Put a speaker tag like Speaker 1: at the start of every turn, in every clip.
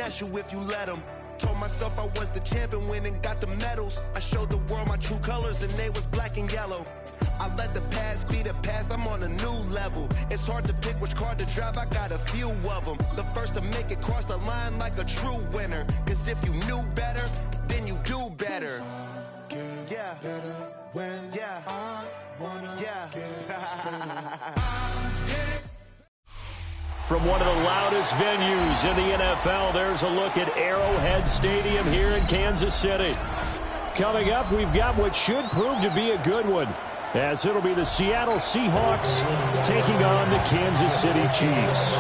Speaker 1: finesse you if you let them. Told myself I was the champion, went and got the medals. I showed the world my true colors and they was black and yellow. I let the past be the past, I'm on a new level. It's hard to pick which car to drive, I got a few of them. The first to make it cross the line like a true winner. Cause if you knew better, then you do better. Yeah. Better when I wanna
Speaker 2: From one of the loudest venues in the NFL, there's a look at Arrowhead Stadium here in Kansas City. Coming up, we've got what should prove to be a good one, as it'll be the Seattle Seahawks taking on the Kansas City Chiefs.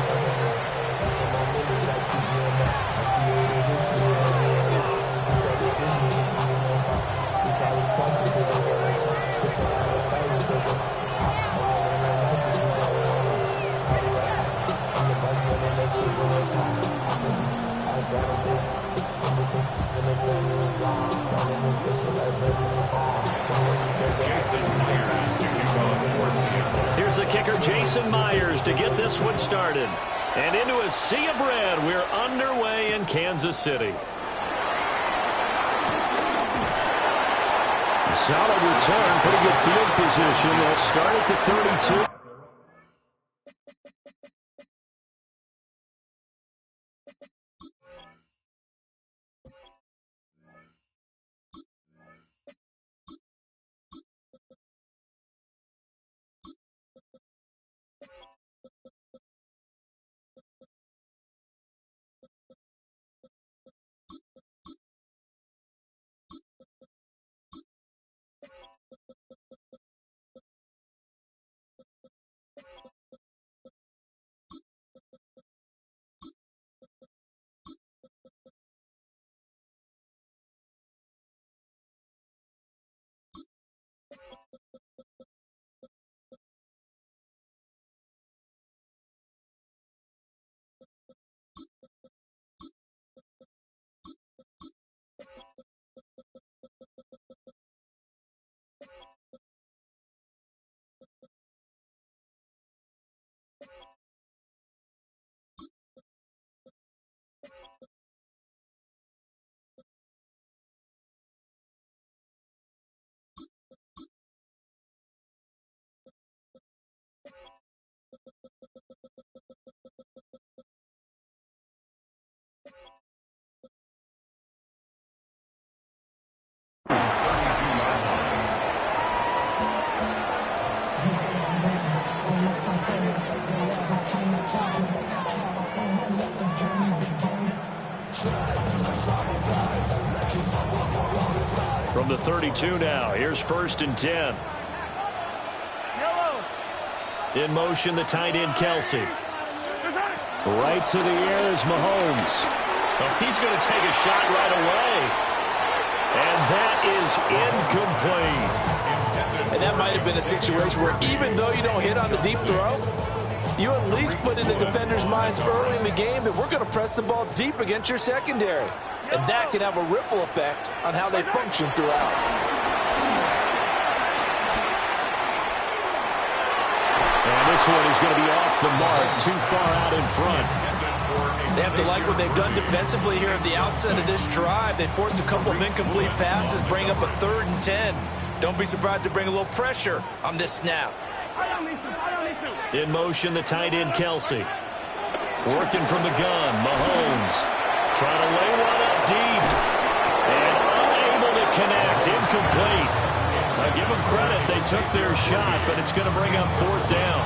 Speaker 2: Here's the kicker, Jason Myers, to get this one started. And into a sea of red, we're underway in Kansas City. Solid return, pretty good field position. They'll start at the 32. From the 32 now, here's 1st and 10. In motion, the tight end, Kelsey. Right to the air is Mahomes. Oh, he's going to take a shot right away. And that is incomplete.
Speaker 3: And that might have been a situation where even though you don't hit on the deep throw, you at least put in the defenders' minds early in the game that we're going to press the ball deep against your secondary. And that can have a ripple effect on how they function throughout.
Speaker 2: And this one is going to be off the mark, too far out in front.
Speaker 3: They have to like what they've done defensively here at the outset of this drive. They forced a couple of incomplete passes, bring up a 3rd and 10. Don't be surprised to bring a little pressure on this snap.
Speaker 2: In motion, the tight end, Kelsey. Working from the gun, Mahomes. Trying to lay one up deep. And unable to connect. Incomplete. Now give them credit. They took their shot, but it's going to bring up 4th down.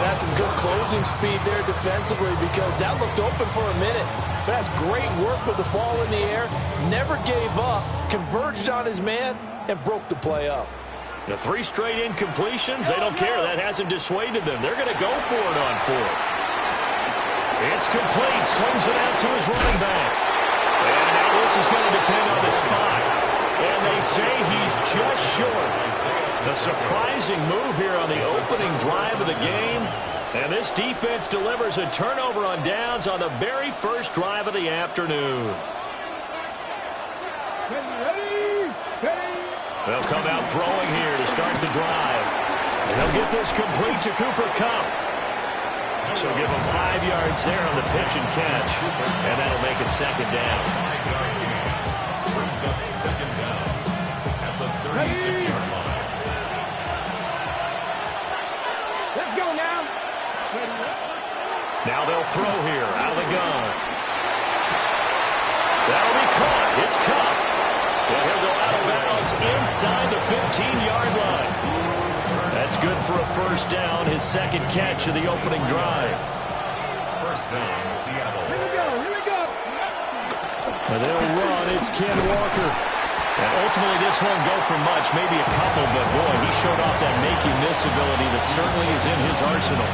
Speaker 3: That's some good closing speed there defensively because that looked open for a minute. But that's great work with the ball in the air. Never gave up. Converged on his man and broke the play up.
Speaker 2: The 3 straight incompletions, they don't care. That hasn't dissuaded them. They're going to go for it on 4th. It's complete. Slings it out to his running back. And now this is going to depend on the spot. And they say he's just short. A surprising move here on the opening drive of the game. And this defense delivers a turnover on downs on the very first drive of the afternoon. They'll come out throwing here to start the drive. And they'll get this complete to Cooper Kupp. So give him 5 yards there on the pitch and catch, and that'll make it second down.
Speaker 4: Brings up second down at the 36-yard line.
Speaker 5: Let's go now.
Speaker 2: Now they'll throw here out of the gun. That'll be caught. It's Cup. And he'll go out of bounds inside the 15-yard line. That's good for a first down, his second catch of the opening drive.
Speaker 4: First down, Seattle.
Speaker 5: Here we go. Here we go.
Speaker 2: And they'll run. It's Ken Walker. And ultimately, this won't go for much, maybe a couple, but boy, he showed off that make-you-miss ability that certainly is in his arsenal.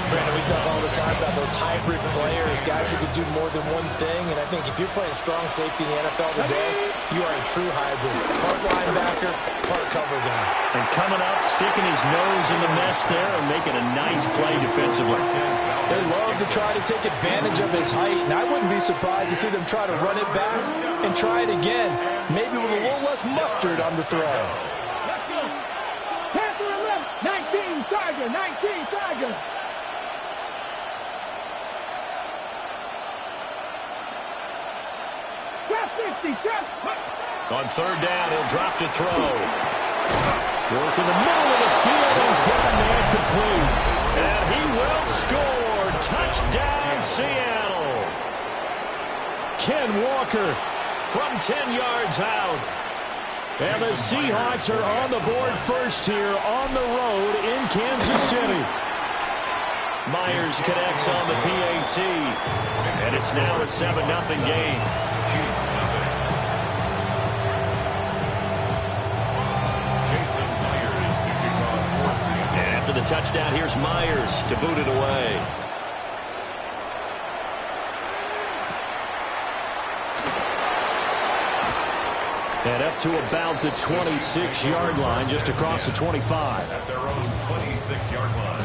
Speaker 3: Brandon, we talk all the time about those hybrid players, guys who can do more than one thing, and I think if you're playing strong safety in the NFL today, you are a true hybrid. Part linebacker, part cover guy.
Speaker 2: And coming up, sticking his nose in the mess there and making a nice play defensively.
Speaker 3: They love to try to take advantage of his height, and I wouldn't be surprised to see them try to run it back and try it again, maybe with a little less mustard on the throw.
Speaker 5: Let's go. Pass to the left. 19, Tiger. 19, Tiger.
Speaker 2: On third down, he'll drop to throw. Work in the middle of the field, and he's got a man complete. And he will score. Touchdown, Seattle. Ken Walker from 10 yards out. And the Seahawks are on the board first here on the road in Kansas City. Myers connects on the PAT. And it's now a 7-0 game. After the touchdown, here's Myers to boot it away. And up to about the 26-yard line, just across the 25.
Speaker 4: At their own 26-yard line.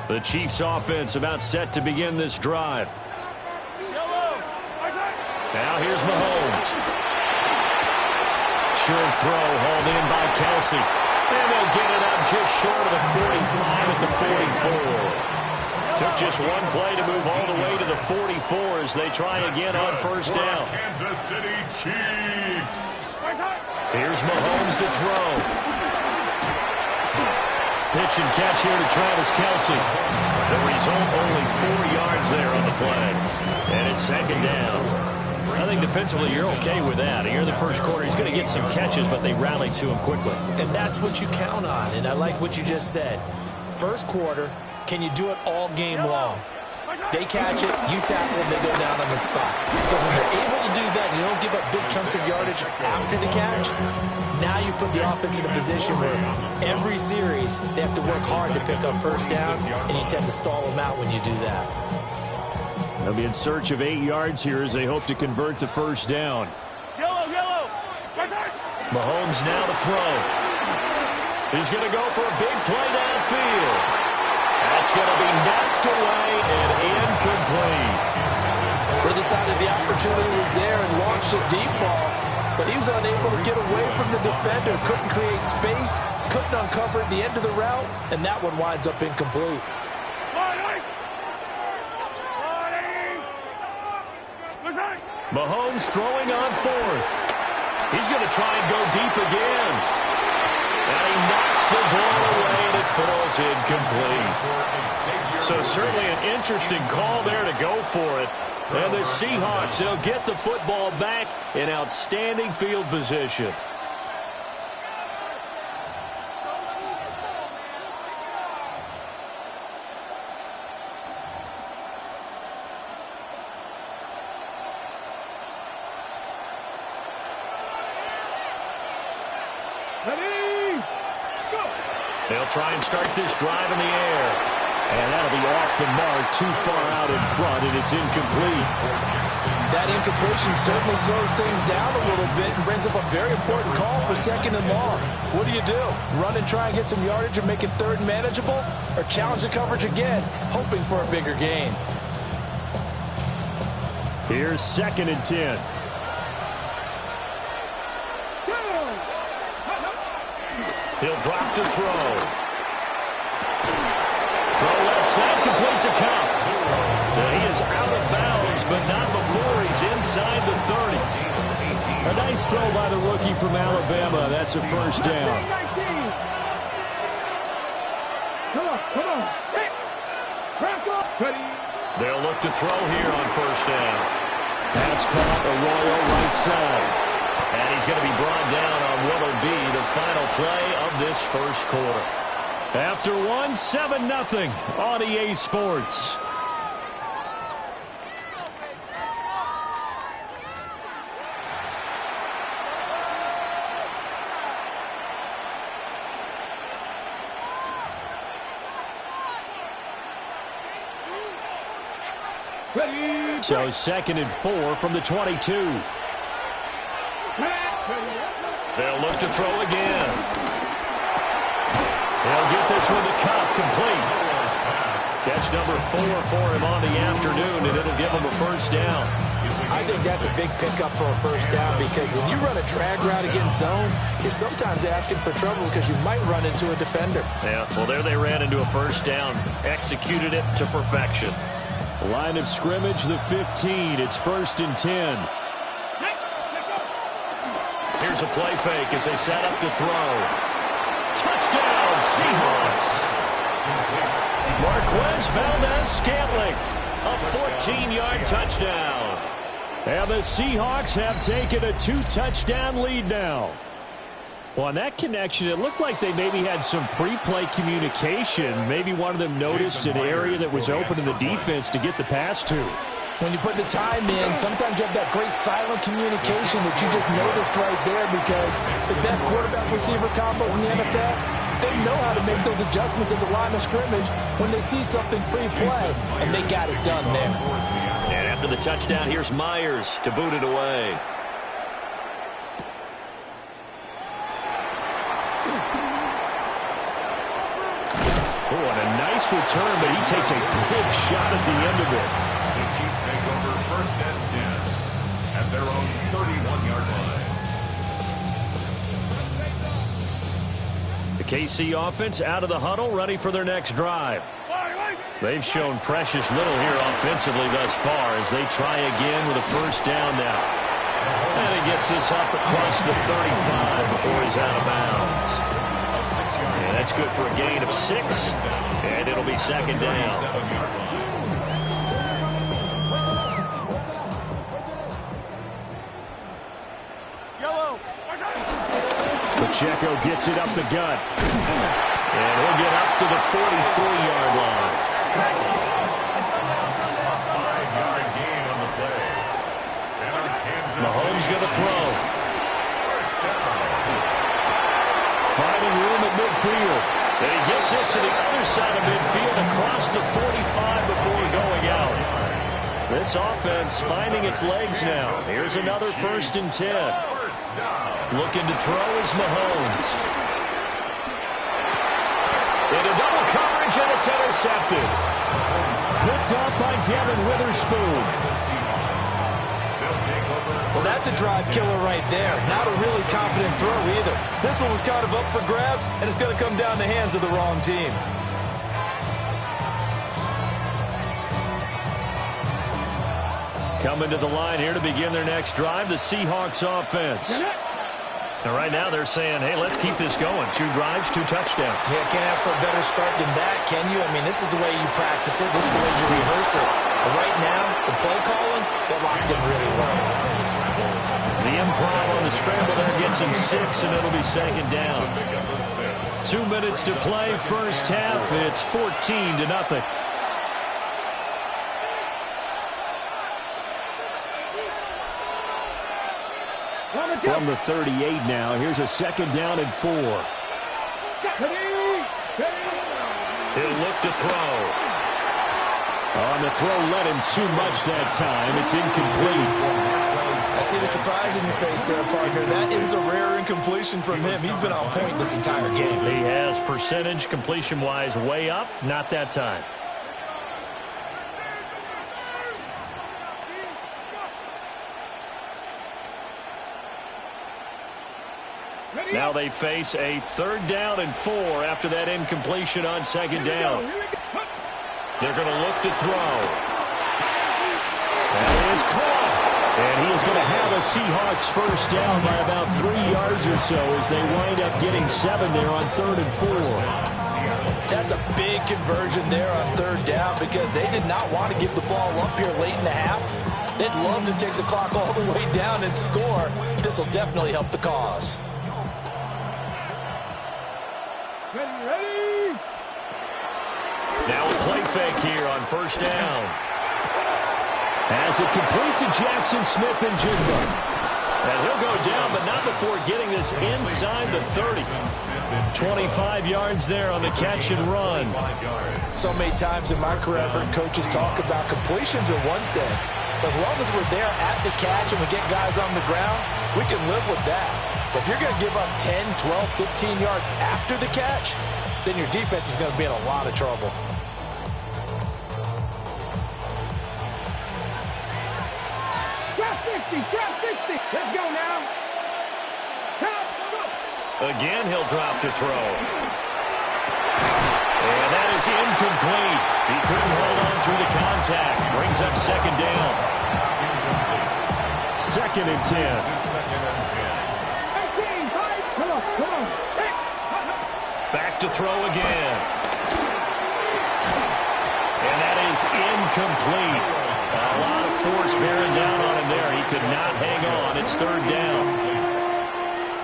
Speaker 2: The Chiefs offense about set to begin this drive. Now here's Mahomes. Short throw hauled in by Kelsey. And they'll get it up just short of the 45 at the 44. Took just one play to move all the way to the 44 as they try again on first down.
Speaker 4: Kansas City Chiefs.
Speaker 2: Here's Mahomes to throw. Pitch and catch here to Travis Kelsey. The result, only 4 yards there on the play. And it's second down. I think defensively you're okay with that. Here in the first quarter, he's going to get some catches, but they rallied to him quickly.
Speaker 3: And that's what you count on, and I like what you just said. First quarter, can you do it all game long? They catch it, you tackle them, they go down on the spot. Because when they're able to do that, you don't give up big chunks of yardage after the catch. Now you put the offense in a position where every series they have to work hard to pick up first downs, and you tend to stall them out when you do that.
Speaker 2: They'll be in search of 8 yards here as they hope to convert the first down.
Speaker 5: Yellow.
Speaker 2: Mahomes now to throw. He's going to go for a big play downfield. That's going to be knocked away and incomplete.
Speaker 3: They decided the opportunity was there and launched a deep ball, but he was unable to get away from the defender, couldn't create space, couldn't uncover the end of the route, and that one winds up incomplete.
Speaker 2: Mahomes throwing on fourth. He's going to try and go deep again. And he knocks the ball away and it falls incomplete. So certainly an interesting call there to go for it. And the Seahawks, they'll get the football back in outstanding field position. They'll try and start this drive in the air. And that'll be off the mark, too far out in front, and it's incomplete.
Speaker 3: That incompletion certainly slows things down a little bit and brings up a very important call for 2nd and long. What do you do? Run and try and get some yardage and make it 3rd and manageable? Or challenge the coverage again, hoping for a bigger gain?
Speaker 2: Here's 2nd and 10. He'll drop to throw. Throw left side, complete to Cup. He is out of bounds, but not before he's inside the 30. A nice throw by the rookie from Alabama. That's a first down.
Speaker 5: Come on.
Speaker 2: They'll look to throw here on first down. Pass caught, Arroyo right side. And he's going to be brought down on what will be the final play of this first quarter. After one, 7-0 on EA Sports. So 2nd and 4 from the 22. They'll look to throw again. They'll get this one to Cup, complete. Catch number 4 for him on the afternoon, and it'll give him a first down.
Speaker 3: I think that's a big pickup for a first down because when you run a drag route against zone, you're sometimes asking for trouble because you might run into a defender.
Speaker 2: Yeah, well, there they ran into a first down. Executed it to perfection. Line of scrimmage, the 15. It's 1st and 10. Here's a play fake as they set up to throw. Touchdown, Seahawks. Marquez Valdez-Scantling. A 14-yard touchdown. And the Seahawks have taken a 2-touchdown lead now. Well, on that connection, it looked like they maybe had some pre-play communication. Maybe one of them noticed an area that was open in the defense to get the pass to.
Speaker 3: When you put the time in, sometimes you have that great silent communication that you just noticed right there because the best quarterback-receiver combos in the NFL, they know how to make those adjustments at the line of scrimmage when they see something pre-play, and they got it done there.
Speaker 2: And after the touchdown, here's Myers to boot it away. Oh, and a nice return, but he takes a big shot at the end of it.
Speaker 4: The Chiefs take over 1st and 10 at their own 31-yard line.
Speaker 2: The KC offense out of the huddle, ready for their next drive. They've shown precious little here offensively thus far as they try again with a first down now. And he gets this up across the 35 before he's out of bounds. And that's good for a gain of 6, and it'll be 2nd down. Pacheco gets it up the gut. And he'll get up to the 43-yard line.
Speaker 4: A 5-yard gain on the play. And on Kansas
Speaker 2: Mahomes
Speaker 4: City.
Speaker 2: going to throw.
Speaker 4: First down.
Speaker 2: Finding room at midfield. And he gets this to the other side of midfield across the 45 before going out. This offense finding its legs now. Here's another 1st and 10. Looking to throw is Mahomes. Into double coverage, and it's intercepted. Picked up by Devin Witherspoon.
Speaker 3: Well, that's a drive killer right there. Not a really confident throw either. This one was kind of up for grabs, and it's going to come down the hands of the wrong team.
Speaker 2: Coming to the line here to begin their next drive, the Seahawks offense. And right now they're saying, hey, let's keep this going. 2 drives, 2 touchdowns.
Speaker 3: Yeah, can't ask for a better start than that, can you? I mean, this is the way you practice it. This is the way you rehearse it. But right now, the play calling, they're locked in really well.
Speaker 2: The improv on the scramble there gets him 6, and it'll be 2nd down. 2 minutes to play, first half. It's 14-0. From the 38 now, here's a 2nd down and 4. He'll look to throw.
Speaker 6: On the throw, let him too much that time. It's incomplete.
Speaker 3: I see the surprise in your face there, partner. That is a rare incompletion from him. He's been on point this entire game.
Speaker 2: He has percentage completion-wise way up. Not that time. Now they face a 3rd down and 4 after that incompletion on 2nd down. They're going to look to throw. That is caught. And he is going to have a Seahawks first down by about 3 yards or so as they wind up getting 7 there on 3rd and 4.
Speaker 3: That's a big conversion there on 3rd down because they did not want to give the ball up here late in the half. They'd love to take the clock all the way down and score. This will definitely help the cause.
Speaker 5: Ready.
Speaker 2: Now a play fake here on 1st down.
Speaker 6: As it complete to Jackson Smith and Jigba.
Speaker 2: And he'll go down, but not before getting this inside the 30. 25 yards there on the catch and run.
Speaker 3: So many times in my career, I've heard coaches talk about completions are one thing. But as long as we're there at the catch and we get guys on the ground, we can live with that. But if you're going to give up 10, 12, 15 yards after the catch, then your defense is going to be in a lot of trouble.
Speaker 5: Drop 60. Let's go now.
Speaker 2: Again, he'll drop to throw. And that is incomplete. He couldn't hold on through the contact. Brings up 2nd down.
Speaker 6: 2nd and 10.
Speaker 5: 18, 5. Come on.
Speaker 2: Back to throw again. And that is incomplete. A lot of force bearing down on him there. He could not hang on. It's 3rd down.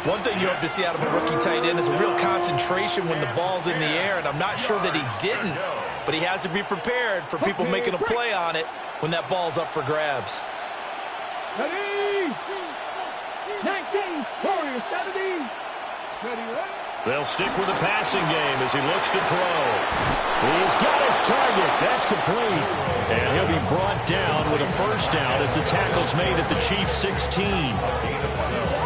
Speaker 3: One thing you hope to see out of a rookie tight end is a real concentration when the ball's in the air, and I'm not sure that he didn't, but he has to be prepared for people making a play on it when that ball's up for grabs.
Speaker 5: Ready. 19, 40, 70. Ready.
Speaker 2: They'll stick with the passing game as he looks to throw. He's got his target. That's complete. And he'll be brought down with a 1st down as the tackle's made at the Chiefs' 16.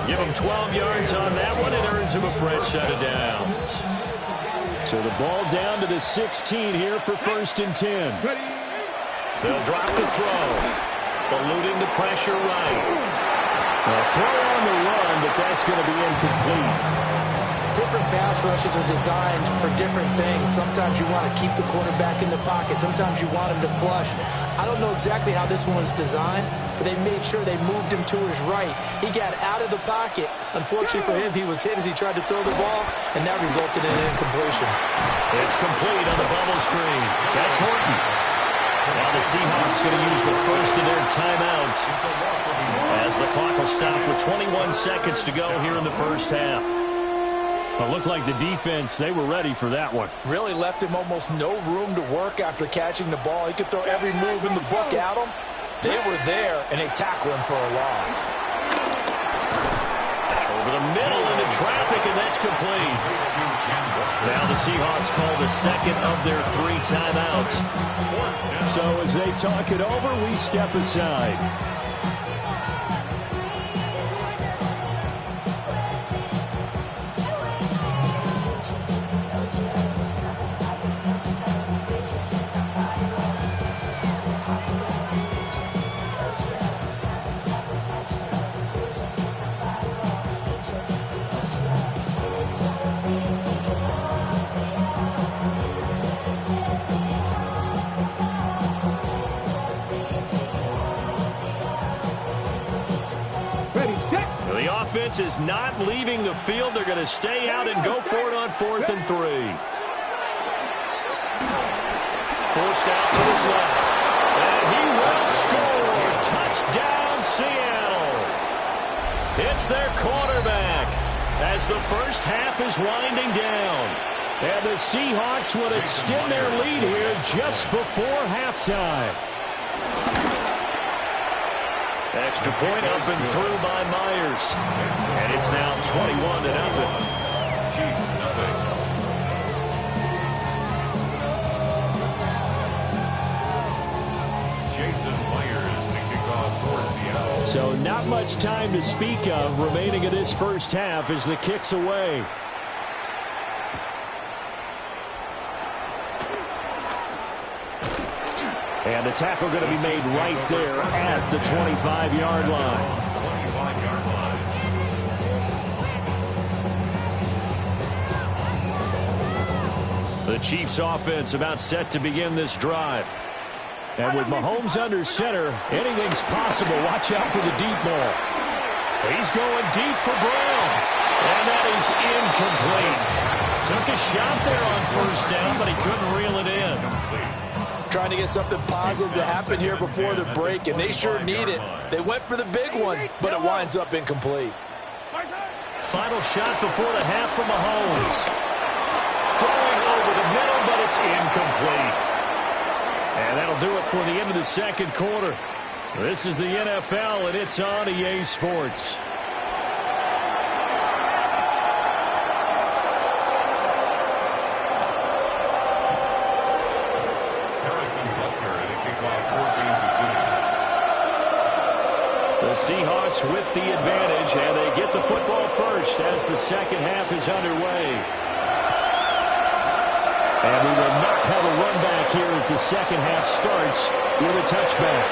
Speaker 2: Give him 12 yards on that one. It earns him a fresh set of downs.
Speaker 6: So the ball down to the 16 here for 1st and 10.
Speaker 2: They'll drop the throw. Eluding the pressure right.
Speaker 6: A throw on the run, but that's going to be incomplete.
Speaker 3: Different pass rushes are designed for different things. Sometimes you want to keep the quarterback in the pocket. Sometimes you want him to flush. I don't know exactly how this one was designed, but they made sure they moved him to his right. He got out of the pocket. Unfortunately for him, he was hit as he tried to throw the ball, and that resulted in an incompletion.
Speaker 2: It's complete on the bubble screen. That's Horton. Now the Seahawks going to use the first of their timeouts as the clock will stop with 21 seconds to go here in the 1st half.
Speaker 6: It looked like the defense, they were ready for that one.
Speaker 3: Really left him almost no room to work after catching the ball. He could throw every move in the book at him. They were there, and they tackle him for a loss.
Speaker 2: Over the middle into traffic, and that's complete. Now the Seahawks call the 2nd of their 3 timeouts.
Speaker 6: So as they talk it over, we step aside.
Speaker 2: Offense is not leaving the field. They're going to stay out and go for it on 4th and 3. Forced out to his left. And he will score. Touchdown, Seattle. It's their quarterback as the 1st half is winding down.
Speaker 6: And the Seahawks will extend their lead here just before halftime.
Speaker 2: Extra point up and through by Myers. And it's now 21-0.
Speaker 4: Chiefs, nothing.
Speaker 6: So not much time to speak of remaining in this first half as the kick's away. And the tackle going to be made right there at the 25-yard line.
Speaker 4: 25-yard line.
Speaker 2: The Chiefs offense about set to begin this drive. And with Mahomes under center, anything's possible. Watch out for the deep ball. He's going deep for Brown. And that is incomplete. Took a shot there on first down, but he couldn't reel it in.
Speaker 3: Trying to get something positive to happen here before the break, and they sure need it. They went for the big one, but it winds up incomplete.
Speaker 2: Final shot before the half from Mahomes. Throwing over the middle, but it's incomplete. And that'll do it for the end of the second quarter. This is the NFL, and it's on EA Sports. The Seahawks with the advantage, and they get the football first as the second half is underway. And we will not have a run back here as the second half starts with a touchback.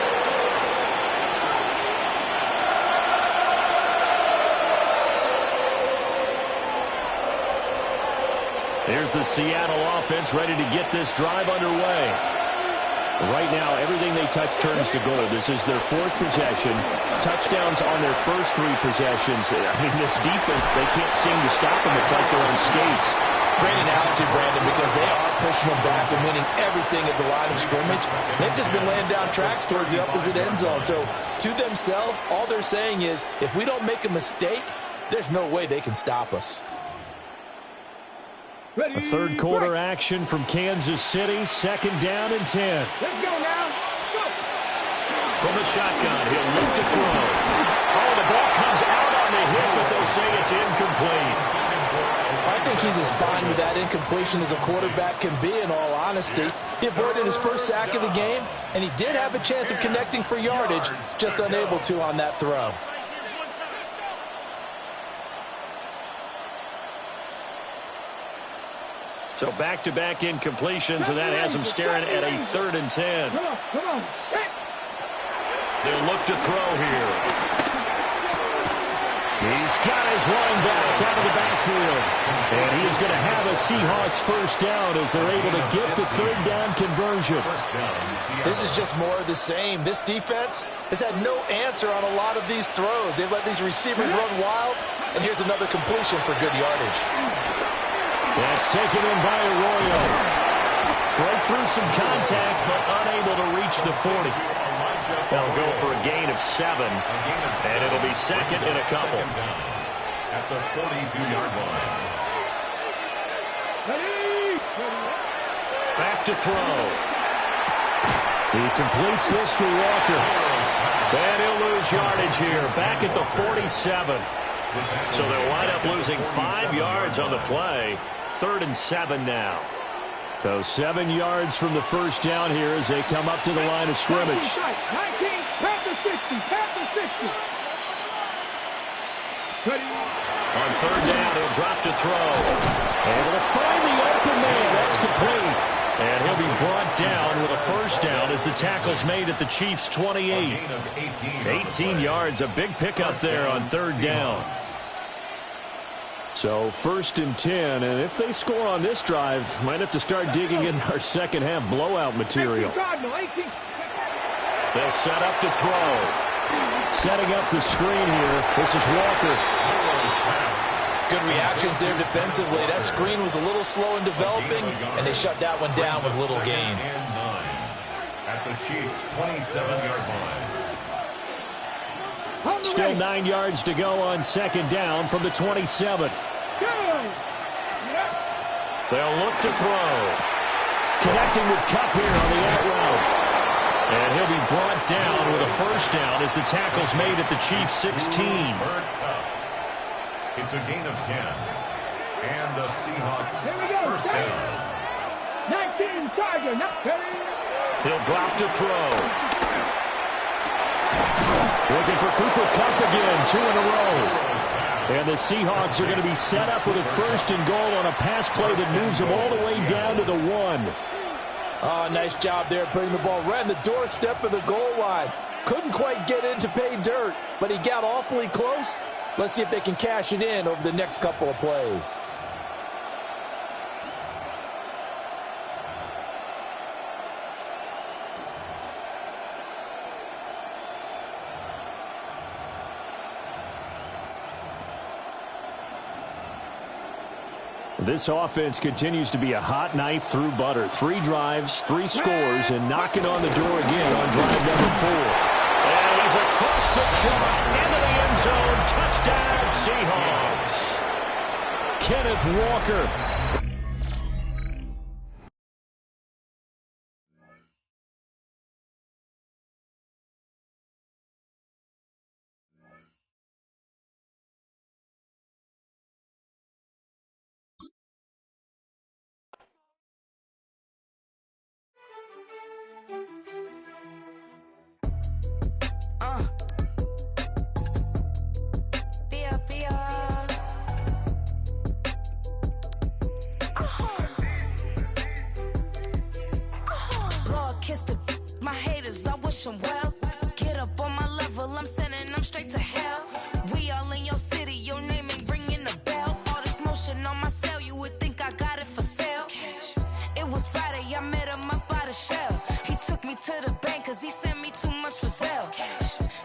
Speaker 2: Here's the Seattle offense ready to get this drive underway. Right now, everything they touch turns to gold. This is their fourth possession. Touchdowns on their first three possessions. I mean, this defense, they can't seem to stop them. It's like they're on skates.
Speaker 3: Great analogy, Brandon, because they are pushing them back and winning everything at the line of scrimmage. They've just been laying down tracks towards the opposite end zone. So, to themselves, all they're saying is, if we don't make a mistake, there's no way they can stop us.
Speaker 6: A third quarter action from Kansas City. Second down and 10.
Speaker 5: Let's go now. Go.
Speaker 2: From the shotgun, he'll look to throw. Oh, the ball comes out on the hit, but they'll say it's incomplete.
Speaker 3: I think he's as fine with that incompletion as a quarterback can be, in all honesty. He avoided his first sack of the game, and he did have a chance of connecting for yardage, just unable to on that throw.
Speaker 2: So back-to-back incompletions, and that has them staring at a 3rd and 10.
Speaker 5: Come on. Hey.
Speaker 2: They'll look to throw here. He's got his running back out of the backfield. And he is going to have a Seahawks first down as they're able to get the third down conversion.
Speaker 3: This is just more of the same. This defense has had no answer on a lot of these throws. They've let these receivers run wild, and here's another completion for good yardage.
Speaker 2: That's taken in by Arroyo. Broke through some contact, but unable to reach the 40. They'll go for a gain of 7, and it'll be second and a couple.
Speaker 4: At the 42-yard line.
Speaker 2: Back to throw. He completes this to Walker. And he'll lose yardage here, back at the 47. So they'll wind up losing 5 yards on the play. 3rd and 7 now.
Speaker 6: So 7 yards from the first down here as they come up to the line of scrimmage.
Speaker 5: 19, past the 60.
Speaker 2: On 3rd down, he'll drop to throw. Able to find the open man. That's complete. And he'll be brought down with a first down as the tackle's made at the Chiefs' 28. 18 yards, a big pickup there on 3rd down.
Speaker 6: So 1st and 10, and if they score on this drive, might have to start digging in our second half blowout material.
Speaker 2: They'll set up to throw.
Speaker 6: Setting up the screen here. This is Walker.
Speaker 3: Good reactions there defensively. That screen was a little slow in developing, and they shut that one down with little gain.
Speaker 4: At the Chiefs' 27-yard line.
Speaker 6: Still 9 yards to go on second down from the 27.
Speaker 2: They'll look to throw.
Speaker 6: Connecting with Kupp here on the out route.
Speaker 2: And he'll be brought down with a first down as the tackle's made at the Chiefs' 16.
Speaker 4: It's a gain of 10. And the Seahawks first down.
Speaker 5: 19, Charger.
Speaker 2: He'll drop to throw.
Speaker 6: Looking for Cooper Kupp again, 2 in a row. And the Seahawks are going to be set up with a 1st and goal on a pass play that moves them all the way down to the 1.
Speaker 3: Oh, nice job there putting the ball right on the doorstep of the goal line. Couldn't quite get in to pay dirt, but he got awfully close. Let's see if they can cash it in over the next couple of plays.
Speaker 6: This offense continues to be a hot knife through butter. 3 drives, 3 scores, and knocking on the door again on drive number 4.
Speaker 2: And he's across the chalk into the end zone. Touchdown, Seahawks.
Speaker 6: Kenneth Walker.
Speaker 7: Well, get up on my level, I'm sending them straight to hell. We all in your city, your name ain't ringing the bell. All this motion on my cell, you would think I got it for sale. It was Friday, I met him up by the shell. He took me to the bank cause he sent me too much for sale.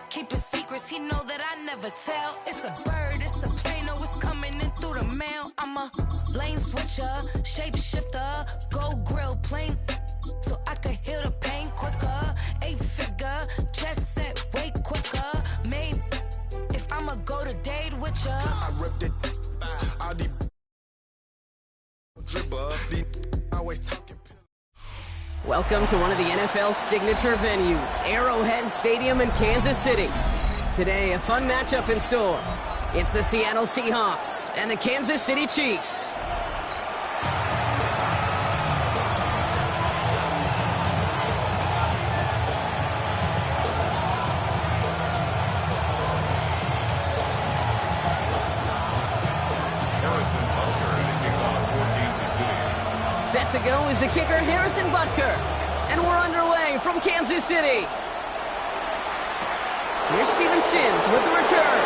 Speaker 7: Keeping secrets, he know that I never tell. It's a bird, it's a plane, oh it's coming in through the mail. I'm a lane switcher, shapeshifter, gold grill plane, so I could heal the pain quicker. 8-figure, chest set way quicker. Maybe if I'ma go to date with ya. I ripped it. All the dribble, always talking.
Speaker 8: Welcome to one of the NFL's signature venues, Arrowhead Stadium in Kansas City. Today, a fun matchup in store. It's the Seattle Seahawks and the Kansas City Chiefs. Set to go is the kicker, Harrison Butker. And we're underway from Kansas City. Here's Steven Sims with the return.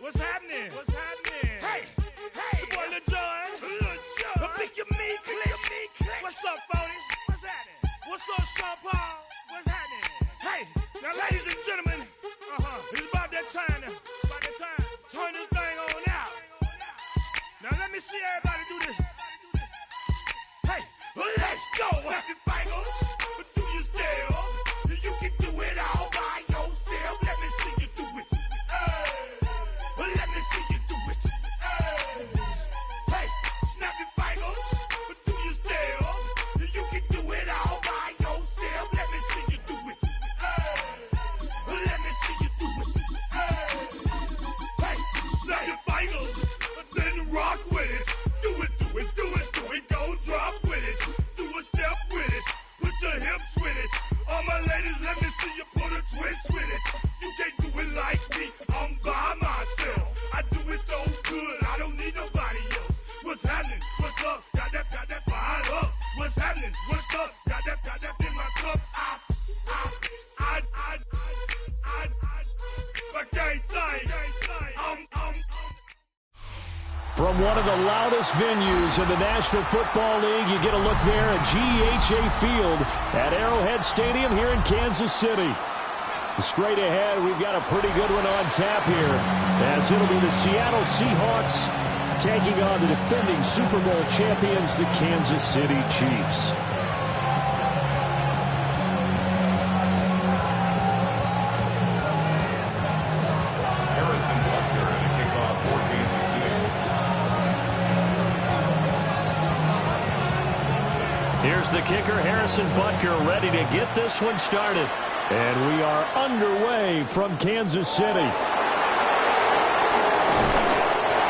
Speaker 9: What's happening? What's happening? Hey, hey, it's your boy Lil Jon. Pick your meat, click. What's up, Phony? What's happening? What's up, Sean Paul? What's happening? Hey, now, ladies and gentlemen, it's about that time now. About that time. Turn this thing on out. Now let me see everybody do this. Hey, let's go. Snap your fingers. Do your step. You can do it all by yourself. Let me see you do it. Let me see you do it. Hey, snap your fingers. Do your step. You can do it all by yourself. Let me see you do it. Let me see you do it. Hey, snap your fingers, then rock with it. Do it, do it, do it, do it. Go drop with it. Do a step with it. Put your hips with it. All my ladies, let me see you put a twist with it. You can't do it like me. I'm by myself. I do it so good. I don't need nobody else. What's happening? What's up? Got that fired up. What's happening? What's up? Got that in my cup. I can't think.
Speaker 6: From one of the loudest venues in the National Football League, you get a look there at GEHA Field at Arrowhead Stadium here in Kansas City. Straight ahead, we've got a pretty good one on tap here, as it'll be the Seattle Seahawks taking on the defending Super Bowl champions, the Kansas City Chiefs.
Speaker 4: Harrison Butker in a kickoff for Kansas City.
Speaker 2: Here's the kicker, Harrison Butker, ready to get this one started.
Speaker 6: And we are underway from Kansas City.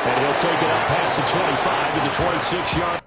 Speaker 6: And he'll take it up past the 25 to the 26-yard.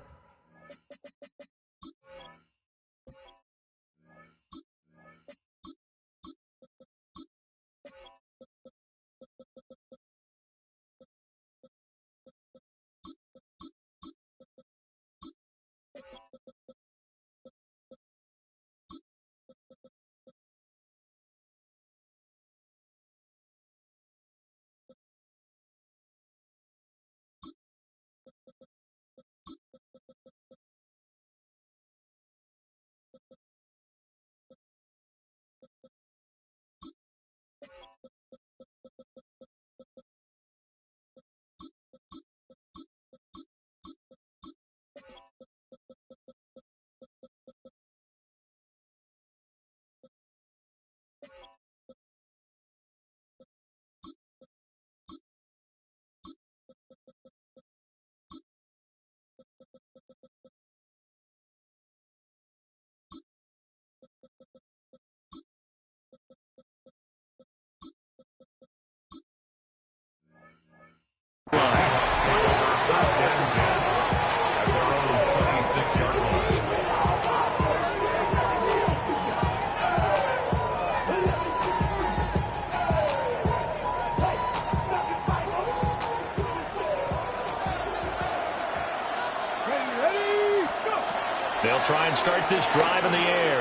Speaker 2: They'll try and start this drive in the air.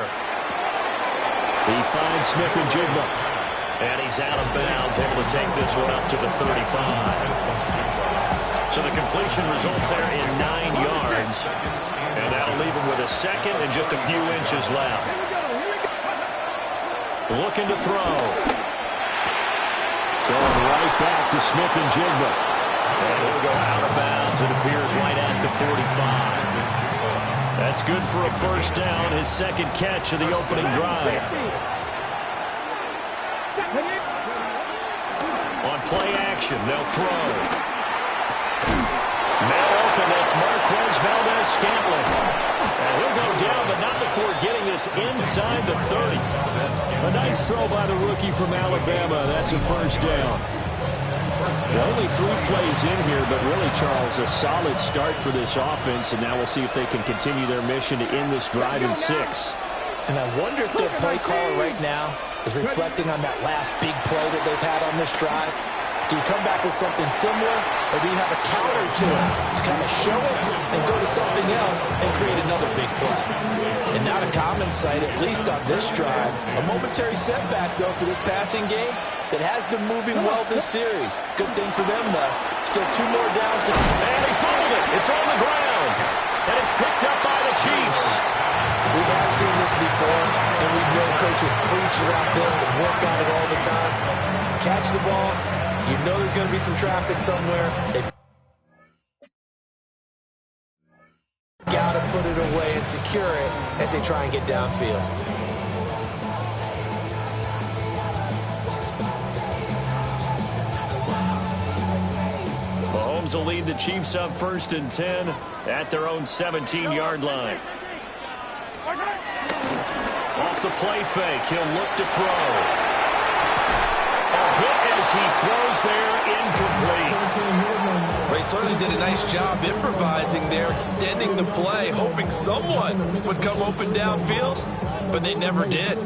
Speaker 6: He finds Smith and Jigma.
Speaker 2: And he's out of bounds, able to take this one up to the 35. So the completion results there in 9 yards. And that'll leave him with a second and just a few inches left. Looking to throw.
Speaker 6: Going right back to Smith and Jigma.
Speaker 2: And he'll go out of bounds. It appears right at the 45. That's good for a first down, his second catch of the opening drive. On play action, they'll throw. Man open, that's Marquez Valdez-Scantling. And he'll go down, but not before getting this inside the 30.
Speaker 6: A nice throw by the rookie from Alabama. That's a first down. Only 3 plays in here, but really, Charles, a solid start for this offense, and now we'll see if they can continue their mission to end this drive in 6.
Speaker 3: And I wonder if their play caller right now is reflecting on that last big play that they've had on this drive. Do you come back with something similar, or do you have a counter to it to kind of show it and go to something else and create another big play? And not a common sight, at least on this drive. A momentary setback, though, for this passing game that has been moving well this series. Good thing for them, though. Still 2 more downs to...
Speaker 2: And he fumbled it. It's on the ground. And it's picked up by the Chiefs.
Speaker 3: We have seen this before, and we know coaches preach about this and work on it all the time. Catch the ball. You know there's going to be some traffic somewhere. They got to put it away and secure it as they try and get downfield.
Speaker 2: Mahomes will lead the Chiefs up 1st and 10 at their own 17-yard line. Off the play fake, he'll look to throw. A hit as he throws there, incomplete.
Speaker 3: They certainly did a nice job improvising there, extending the play, hoping someone would come open downfield, but they never did.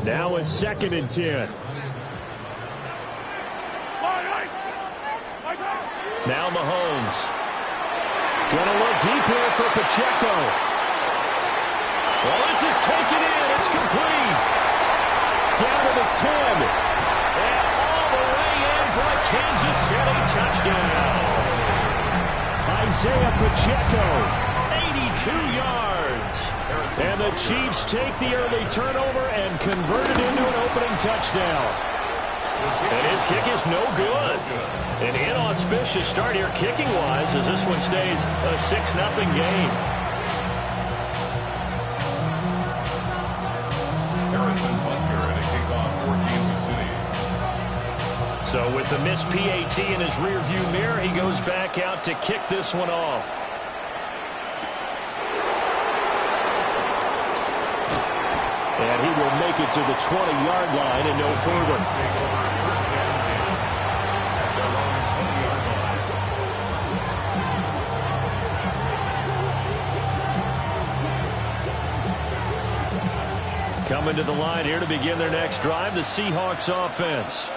Speaker 6: Now it's 2nd and 10.
Speaker 2: Now Mahomes.
Speaker 6: Gonna look deep here for Pacheco.
Speaker 2: Well, this is taken in. It's complete.
Speaker 6: Down to the 10.
Speaker 2: And all the way in for a Kansas City touchdown.
Speaker 6: Isaiah Pacheco.
Speaker 2: 82 yards.
Speaker 6: And the Chiefs take the early turnover and convert it into an opening touchdown.
Speaker 2: And his kick is no good. An inauspicious start here kicking-wise as this one stays a 6-0 game. So with the missed PAT in his rearview mirror, he goes back out to kick this one off.
Speaker 6: And he will make it to the 20-yard line and no further.
Speaker 2: Coming to the line here to begin their next drive, the Seahawks offense.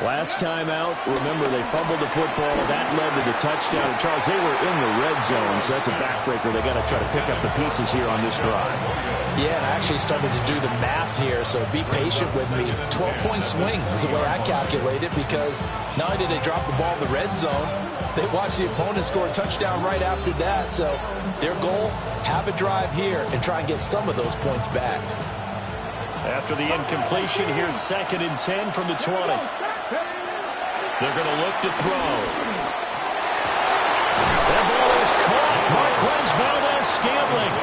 Speaker 6: Last time out, remember, they fumbled the football. That led to the touchdown. And, Charles, they were in the red zone, so that's a backbreaker. They got to try to pick up the pieces here on this drive.
Speaker 3: Yeah, and I actually started to do the math here, so be patient with me. 12-point swing is the way I calculate it, because not only did they drop the ball in the red zone, they watched the opponent score a touchdown right after that. So their goal, have a drive here and try and get some of those points back.
Speaker 2: After the incompletion, here's 2nd and 10 from the 20. They're going to look to throw. That ball is caught. Marquez Valdez-Scantling.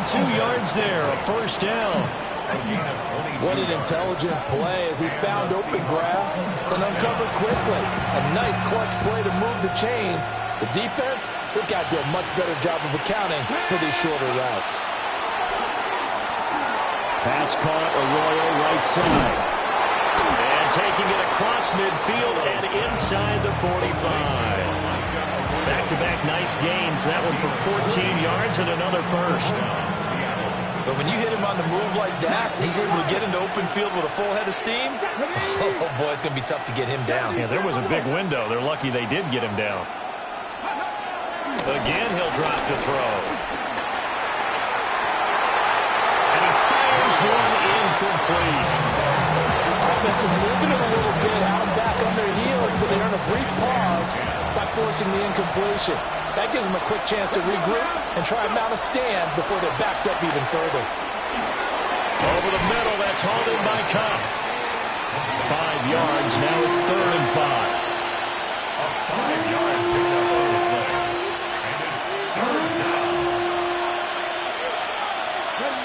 Speaker 2: 22 yards there, a first down.
Speaker 3: What an intelligent play as he found open grass and uncovered quickly. A nice clutch play to move the chains. The defense, they've got to do a much better job of accounting for these shorter routes.
Speaker 6: Pass caught, Arroyo right side.
Speaker 2: And taking it across midfield and inside the 45. Back-to-back nice gains. That one for 14 yards and another first.
Speaker 3: But when you hit him on the move like that, he's able to get into open field with a full head of steam. Oh, boy, it's going to be tough to get him down.
Speaker 2: Yeah, there was a big window. They're lucky they did get him down. Again, he'll drop to throw. And he fires one incomplete.
Speaker 3: Offense is moving it a little bit, out and back on their heels, but they earn a brief pause by forcing the incompletion. That gives them a quick chance to regroup and try and mount a stand before they're backed up even further.
Speaker 2: Over the middle, that's hauled in by Cup. 5 yards, now it's 3rd and 5.
Speaker 4: A 5-yard pickup on the play. And it's 3rd down.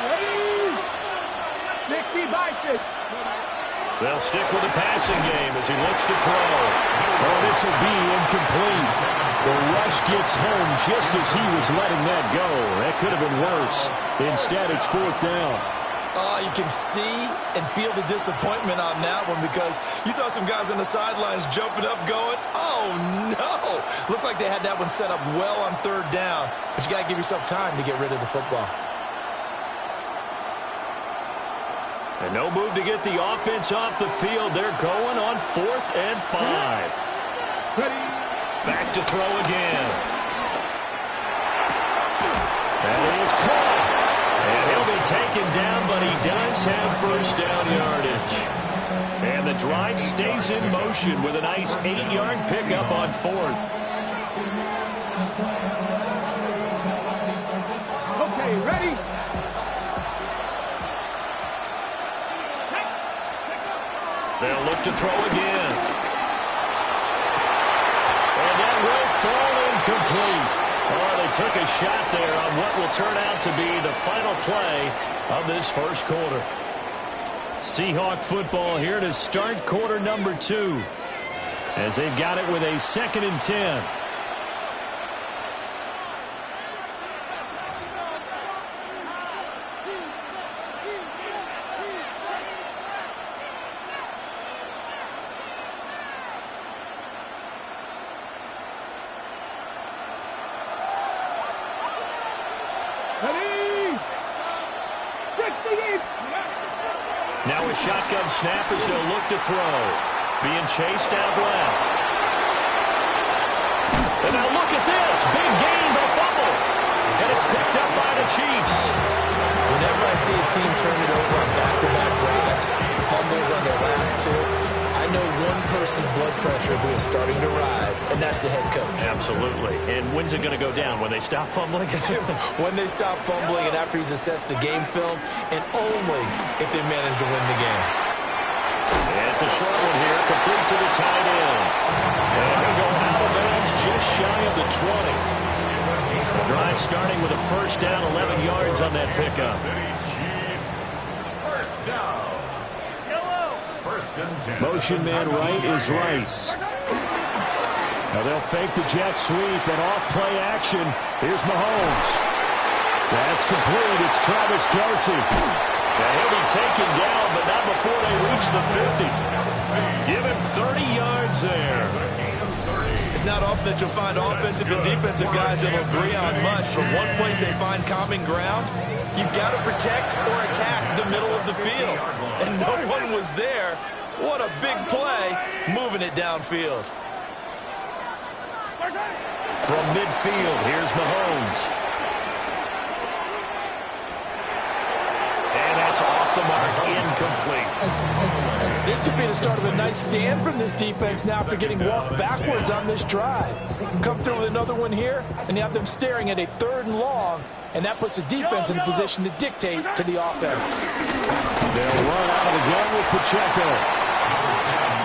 Speaker 5: Ready? 60 by 6.
Speaker 2: They'll stick with the passing game as he looks to throw. Oh, this will be incomplete. The rush gets home just as he was letting that go. That could have been worse. Instead, it's 4th down.
Speaker 3: Oh, you can see and feel the disappointment on that one because you saw some guys on the sidelines jumping up going, oh, no. Looked like they had that one set up well on 3rd down, but you got to give yourself time to get rid of the football.
Speaker 2: And no move to get the offense off the field. They're going on 4th and 5. Back to throw again. That is caught. And he'll be taken down, but he does have 1st down yardage. And the drive stays in motion with a nice 8-yard pickup on 4th.
Speaker 5: Okay, ready?
Speaker 2: They'll look to throw again. And that will fall incomplete. Oh, they took a shot there on what will turn out to be the final play of this 1st quarter. Seahawk football here to start quarter number 2 as they've got it with a 2nd and 10. Now a shotgun snap as they'll look to throw. Being chased out left. And now look at this. Big gain but a fumble. And it's picked up by the Chiefs.
Speaker 3: Whenever I see a team turn it over on back-to-back drives, fumbles on their last 2, I know one person's blood pressure who is starting to rise, and that's the head coach.
Speaker 2: Absolutely. And when's it going to go down? When they stop fumbling?
Speaker 3: When they stop fumbling and after he's assessed the game film, and only if they manage to win the game.
Speaker 2: And it's a short one here, complete to the tight end. And he'll go out of bounds just shy of the 20. The drive starting with a 1st down, 11 yards on that pickup.
Speaker 4: Chiefs, 1st down. 1st and 10.
Speaker 6: Motion man right is Rice. Now they'll fake the jet sweep and off play action. Here's Mahomes. That's complete. It's Travis Kelce.
Speaker 2: Now he'll be taken down, but not before they reach the 50. Give him 30 yards there.
Speaker 3: It's not often that you'll find offensive and defensive guys that will agree on much, but one place they find common ground, you've got to protect or attack the middle of the field. And no one was there. What a big play, moving it downfield.
Speaker 2: From midfield, here's Mahomes. And that's off the mark, incomplete.
Speaker 3: This could be the start of a nice stand from this defense now after getting walked backwards on this drive. Come through with another one here, and you have them staring at a 3rd and long, and that puts the defense in a position to dictate to the offense.
Speaker 6: They'll run out of the gun with Pacheco.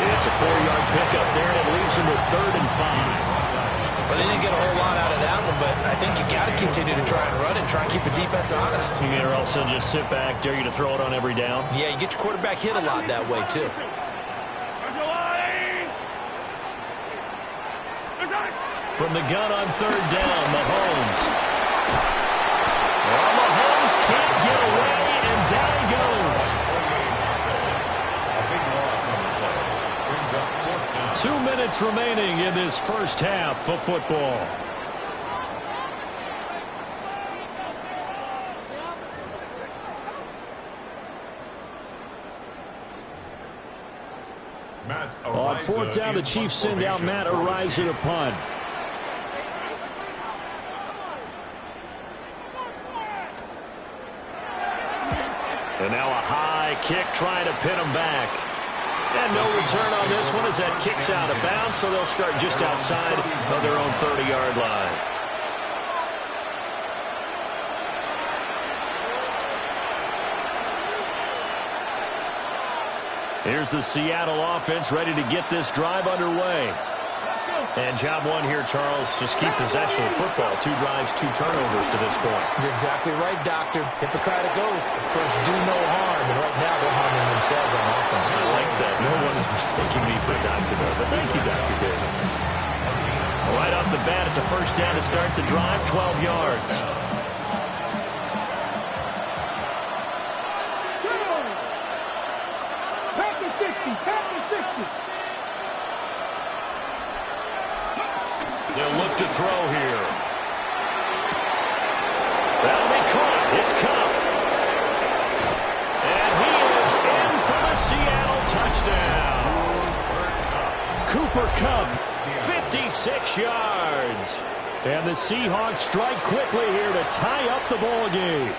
Speaker 2: It's a 4-yard pickup there, and it leaves them with 3rd and 5.
Speaker 3: Well, they didn't get a whole lot out of that one, but I think you got to continue to try and run and try and keep the defense honest.
Speaker 2: You mean, or else they'll just sit back, dare you to throw it on every down?
Speaker 3: Yeah, you get your quarterback hit a lot that way, too.
Speaker 2: From the gun on 3rd down, Mahomes. Well, Mahomes can't get away, and down he goes.
Speaker 4: A big loss on the play. Brings up 4th down.
Speaker 2: 2 minutes remaining in this 1st half of football.
Speaker 6: fourth down, the Chiefs send out Matt Araiza to punt. And now a high kick trying to pin him back. And no return on this one as that kick's out of bounds, so they'll start just outside of their own 30-yard line. Here's the Seattle offense ready to get this drive underway. And job one here, Charles, just keep possession of football. 2 drives, 2 turnovers to this point.
Speaker 3: You're exactly right, Doctor. Hippocratic oath. First, do no harm. And right now, they're harming themselves on offense.
Speaker 2: I like that. No one is mistaking me for a doctor, though. But thank you, Dr. Davis. Right off the bat, it's a first down to start the drive, 12 yards. They'll look to throw here. That'll be caught. It's Cup. And he is in for the Seattle touchdown. Cooper Kupp, 56 yards. And the Seahawks strike quickly here to tie up the ball game.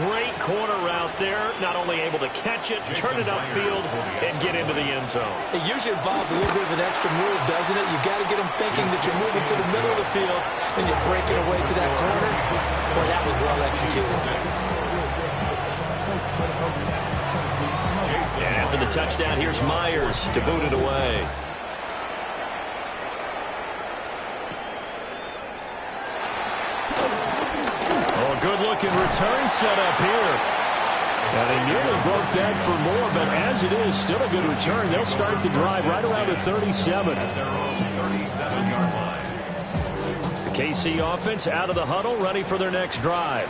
Speaker 2: Great corner route there. Not only able to catch it, turn it upfield, and get into the end zone.
Speaker 3: It usually involves a little bit of an extra move, doesn't it? You got to get them thinking that you're moving to the middle of the field and you're breaking away to that corner. Boy, that was well executed.
Speaker 2: And after the touchdown, here's Myers to boot it away. Good-looking return set up here. And they nearly broke that for more, but as it is, still a good return. They'll start the drive right around the 37. The KC offense out of the huddle, ready for their next drive.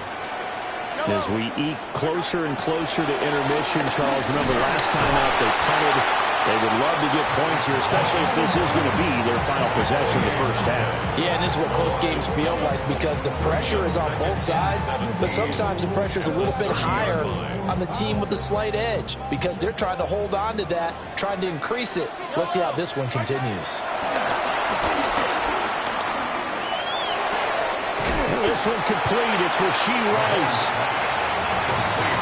Speaker 2: As we eke closer and closer to intermission, Charles, remember last time out they punted. They would love to get points here, especially if this is going to be their final possession of the first half.
Speaker 3: Yeah, and this is what close games feel like because the pressure is on both sides, but sometimes the pressure is a little bit higher on the team with the slight edge because they're trying to hold on to that, trying to increase it. Let's see how this one continues.
Speaker 6: This one complete. It's Rashee Rice.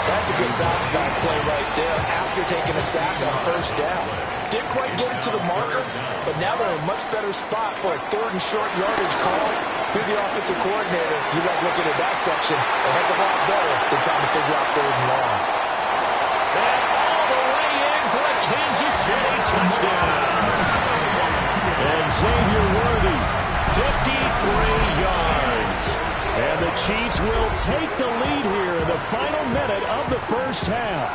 Speaker 3: That's a good bounce back play right there after taking a sack on first down. Didn't quite get it to the marker, but now they're in a much better spot for a 3rd and short yardage call through the offensive coordinator. You like looking at that section a heck of a lot better than trying to figure out 3rd and long.
Speaker 2: And all the way in for a Kansas City touchdown.
Speaker 6: And Xavier Worthy, 53 yards. And the Chiefs will take the lead here in the final minute of the first half.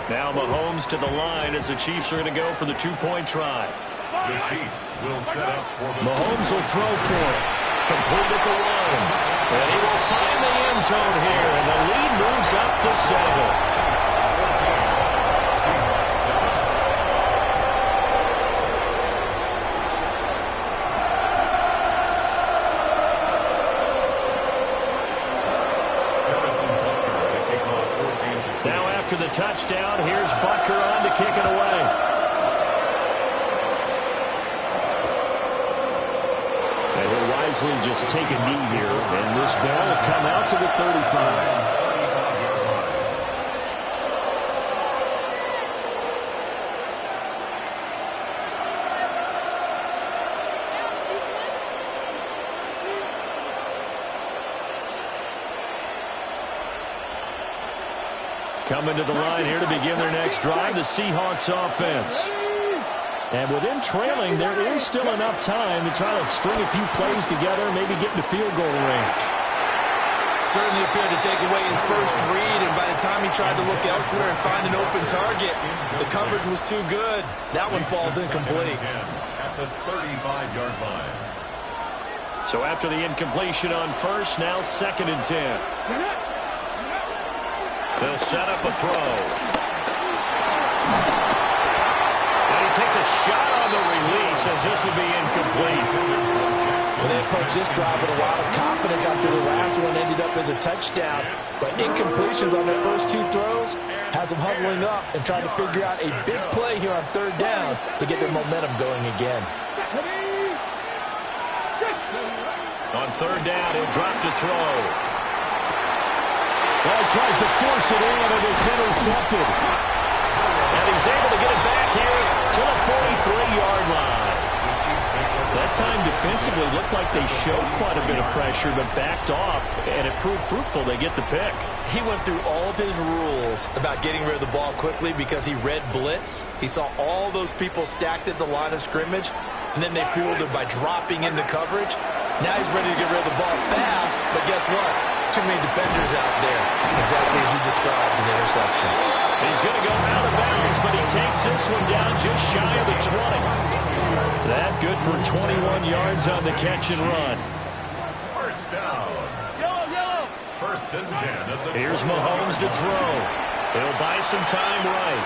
Speaker 2: Now Mahomes to the line as the Chiefs are going to go for the 2-point try.
Speaker 4: The Chiefs will set up for the...
Speaker 2: Mahomes will throw for it. Complete at the 1. And he will find the end zone here. And the lead moves up to 7. After the touchdown, here's Butker on to kick it away.
Speaker 6: And he'll wisely just take a knee here, and this ball will come out to the 35.
Speaker 2: Coming to the line here to begin their next drive, the Seahawks offense.
Speaker 6: And with them trailing, there is still enough time to try to string a few plays together, maybe get into field goal range.
Speaker 3: Certainly appeared to take away his first read, and by the time he tried to look elsewhere and find an open target, the coverage was too good. That one falls incomplete.
Speaker 4: At the 35-yard line.
Speaker 2: So after the incompletion on first, now 2nd and 10. They'll set up a throw. And he takes a shot on the release as this will be incomplete.
Speaker 3: Well, they approached this drive with a lot of confidence after the last one ended up as a touchdown. But incompletions on their first two throws has them huddling up and trying to figure out a big play here on third down to get their momentum going again.
Speaker 2: On third down, he'll drop to throw.
Speaker 6: Well, he tries to force it in, and it's intercepted.
Speaker 2: And he's able to get it back here to the 43-yard line. That time defensively looked like they showed quite a bit of pressure, but backed off, and it proved fruitful. They get the pick.
Speaker 3: He went through all of his rules about getting rid of the ball quickly because he read blitz. He saw all those people stacked at the line of scrimmage, and then they fueled it by dropping into coverage. Now he's ready to get rid of the ball fast, but guess what? Too many defenders out there. Exactly as you described, an interception.
Speaker 2: He's going to go out of bounds, but he takes this one down just shy of the 20. That good for 21 yards on the catch and run.
Speaker 4: First down. First and 10 at the
Speaker 2: Here's Mahomes to throw. He'll buy some time right.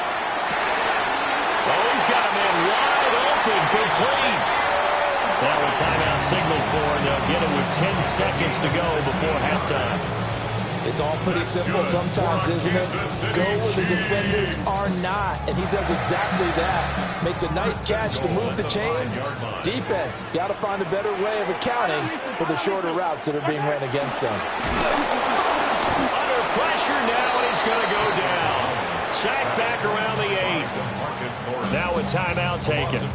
Speaker 2: Oh, he's got a man wide open, complete. Now a timeout signal for him. They'll get it with 10 seconds to go before halftime.
Speaker 3: It's all pretty simple sometimes, isn't it? Go where the defenders are not, and he does exactly that. Makes a nice catch to move the chains. Defense, got to find a better way of accounting for the shorter routes that are being ran against them.
Speaker 2: Under pressure now, and he's going to go down. Sacked back around the 8. Now a timeout taken.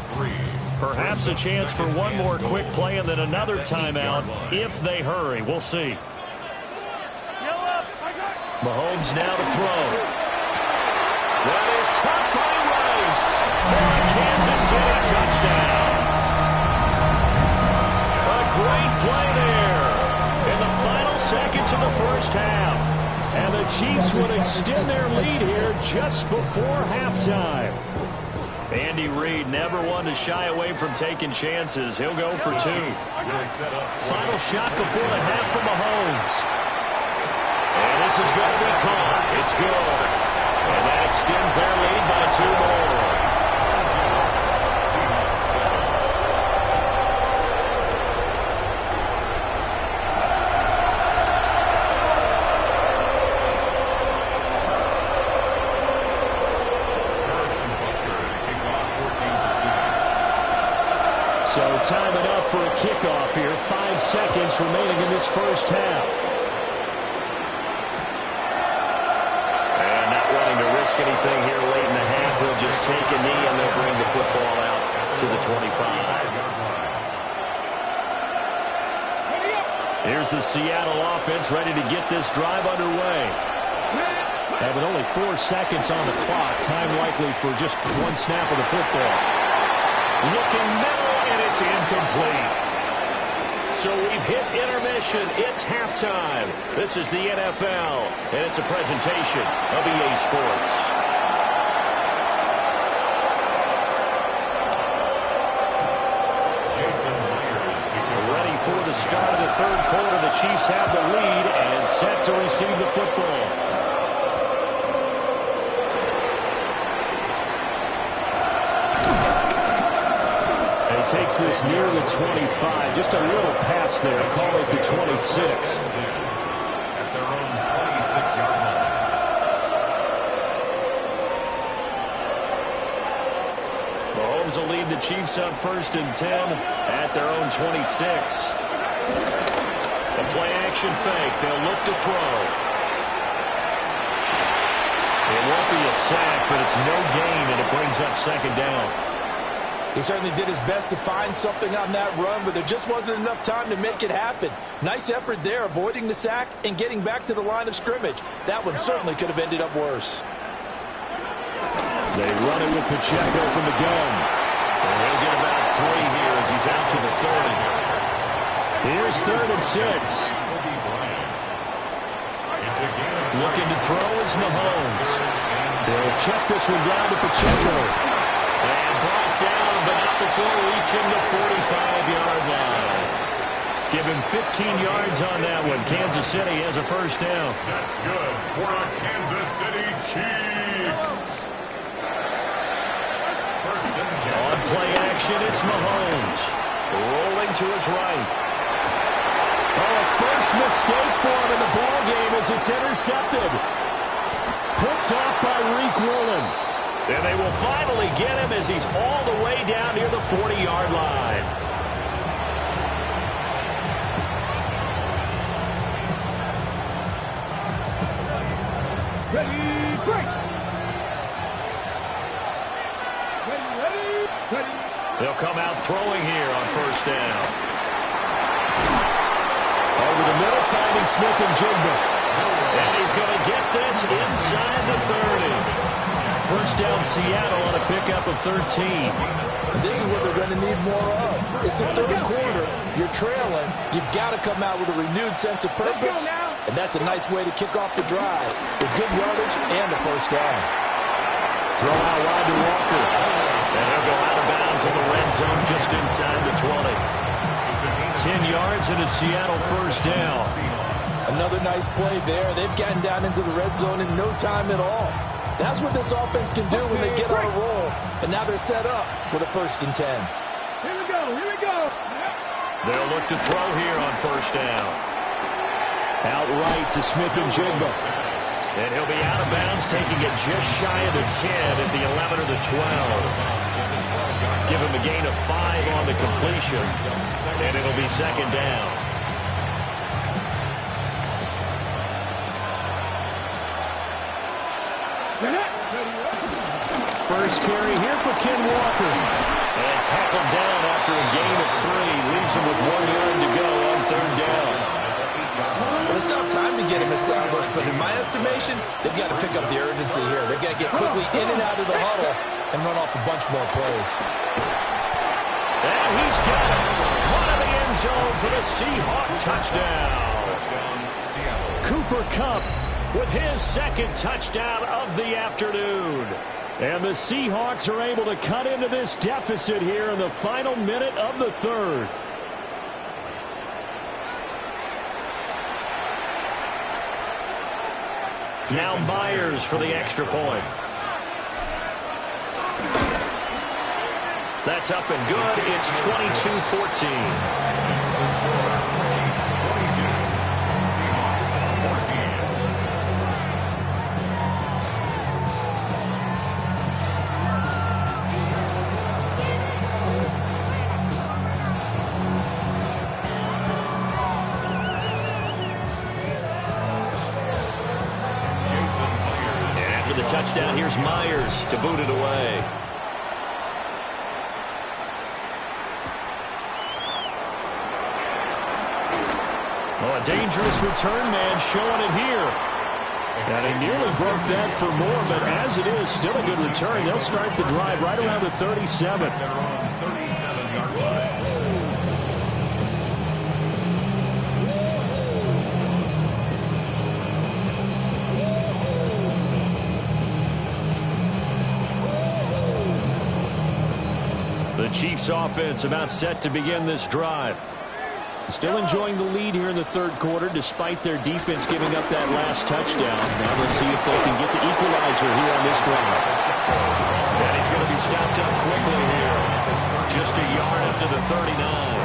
Speaker 2: Perhaps a chance for one more quick play and then another timeout if they hurry. We'll see. Mahomes now to throw. That is caught by Rice for a Kansas City touchdown. A great play there in the final seconds of the first half. And the Chiefs would extend their lead here just before halftime. Andy Reid never one to shy away from taking chances. He'll go for 2. Final shot before the half from Mahomes. And this is going to be caught. It's good. And that extends their lead by 2 more. So time it up for a kickoff here. 5 seconds remaining in this first half. Anything here late in the half, they'll just take a knee and they'll bring the football out to the 25. Here's the Seattle offense ready to get this drive underway. Having only 4 seconds on the clock, time likely for just 1 snap of the football. Looking middle, and it's incomplete. So we've hit intermission. It's halftime. This is the NFL, and it's a presentation of EA Sports. Ready for the start of the third quarter. The Chiefs have the lead and set to receive the football. Takes this near the 25. Just a little pass there. Call it the 26.
Speaker 4: At their own 26-yard line.
Speaker 2: Mahomes will lead the Chiefs up 1st and 10 at their own 26. The play action fake. They'll look to throw. It won't be a sack, but it's no gain, and it brings up 2nd down.
Speaker 3: He certainly did his best to find something on that run, but there just wasn't enough time to make it happen. Nice effort there, avoiding the sack and getting back to the line of scrimmage. That one certainly could have ended up worse.
Speaker 6: They run it with Pacheco from the gun.
Speaker 2: And he'll get about 3 here as he's out to the 30.
Speaker 6: Here's 3rd and 6.
Speaker 2: Looking to throw is Mahomes.
Speaker 6: They'll check this one down to Pacheco.
Speaker 2: And brought down, but not before reaching the 45-yard line. Give him 15 yards on that one. Kansas City has a 1st down.
Speaker 4: That's good for the Kansas City Chiefs. 1st and 10.
Speaker 2: On play action, it's Mahomes. Rolling to his right.
Speaker 6: Oh, a first mistake for him in the ball game as it's intercepted. Picked off by Reek Woolen.
Speaker 2: And they will finally get him as he's all the way down near the 40-yard line.
Speaker 5: Ready, break. Ready.
Speaker 2: They'll come out throwing here on first down.
Speaker 6: Over the middle, finding Smith and Jigba.
Speaker 2: And he's going to get this inside the 30.
Speaker 6: First down, Seattle on a pickup of 13.
Speaker 3: And this is what they're going to need more of. It's the third quarter. You're trailing. You've got to come out with a renewed sense of purpose. And that's a nice way to kick off the drive with good yardage and a first down.
Speaker 6: Throw out wide to Walker.
Speaker 2: And he'll go out of bounds in the red zone just inside the 20.
Speaker 6: 10 yards and a Seattle first down.
Speaker 3: Another nice play there. They've gotten down into the red zone in no time at all. That's what this offense can do when they get on a roll. And now they're set up with a 1st and 10.
Speaker 5: Here we go.
Speaker 2: They'll look to throw here on first down.
Speaker 6: Outright to Smith and Jigba.
Speaker 2: And he'll be out of bounds, taking it just shy of the 10 at the 11 or the 12. Give him a gain of 5 on the completion. And it'll be second down.
Speaker 6: First carry here for Ken Walker.
Speaker 2: And tackled down after a gain of 3. Leaves him with 1 yard to go on third down.
Speaker 3: Well, they still have time to get him established, but in my estimation, they've got to pick up the urgency here. They've got to get quickly in and out of the huddle and run off a bunch more plays.
Speaker 2: And he's got it. Caught in the end zone for the Seahawk touchdown.
Speaker 6: Cooper Kupp
Speaker 2: With his second touchdown of the afternoon.
Speaker 6: And the Seahawks are able to cut into this deficit here in the final minute of the third.
Speaker 2: Now Myers for the extra point. That's up and good. It's 22-14. Touchdown. Here's Myers to boot it away.
Speaker 6: Oh, a dangerous return man showing it here. And he nearly broke that for more, but as it is, still a good return. They'll start the drive right around the 37.
Speaker 4: They're on 37-yard line.
Speaker 6: The Chiefs offense about set to begin this drive. Still enjoying the lead here in the third quarter despite their defense giving up that last touchdown. Now let's see if they can get the equalizer here on this drive.
Speaker 2: And he's going to be stopped up quickly here. Just a yard up to the 39.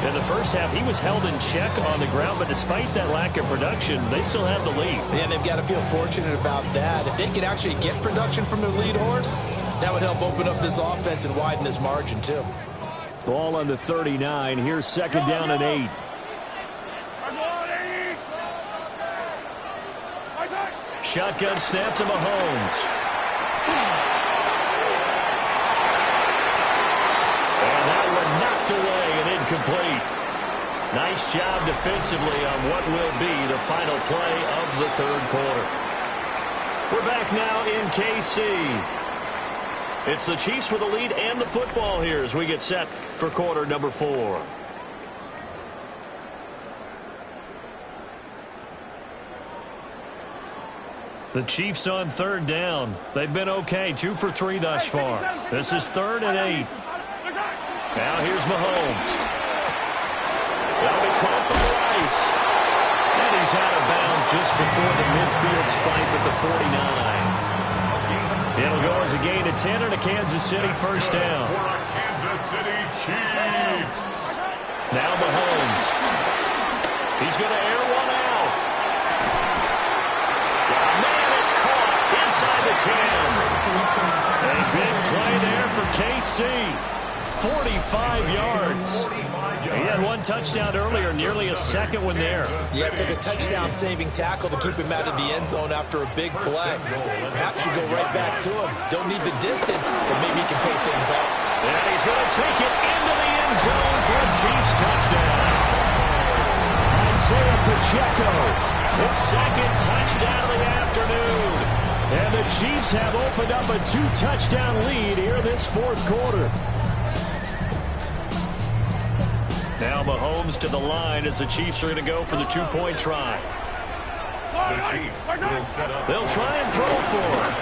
Speaker 2: In the first half, he was held in check on the ground, but despite that lack of production, they still have the lead.
Speaker 3: And they've got to feel fortunate about that. If they can actually get production from their lead horse, that would help open up this offense and widen this margin, too.
Speaker 6: Ball on the 39. Here's second down and 8.
Speaker 2: Shotgun snap to Mahomes. And that one knocked away and incomplete. Nice job defensively on what will be the final play of the third quarter. We're back now in KC. It's the Chiefs with the lead and the football here as we get set for quarter number 4. The Chiefs on third down. They've been okay, 2 for 3 thus far. This is 3rd and 8. Now here's Mahomes. That'll be caught by Rice. And he's out of bounds just before the midfield stripe at the 49. It'll go as a gain of 10 and a Kansas City first down.
Speaker 4: For the Kansas City Chiefs.
Speaker 2: Now Mahomes. He's going to air one out. Man, it's caught inside the 10. A big play there for KC. 45 yards. He had one touchdown earlier, nearly a second one there.
Speaker 3: Yeah, it took a touchdown-saving tackle to keep him out of the end zone after a big play. Perhaps you go right back to him. Don't need the distance, but maybe he can pay things up.
Speaker 2: And he's going to take it into the end zone for a Chiefs touchdown. Isaiah Pacheco, his second touchdown of the afternoon. And the Chiefs have opened up a 2-touchdown lead here this fourth quarter. Now Mahomes to the line as the Chiefs are going to go for the 2-point try.
Speaker 4: The Chiefs will set up.
Speaker 2: They'll try and throw for him.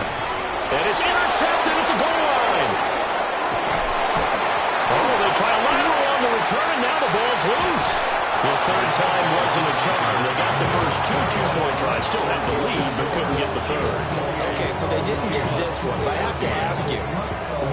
Speaker 2: And it's intercepted at the goal line. Oh, they try a lateral on the return. Now the ball's loose. The third time wasn't a charm. They got the first 2-point tries. Still had the lead, but couldn't get the third.
Speaker 3: Okay, so they didn't get this one, but I have to ask you,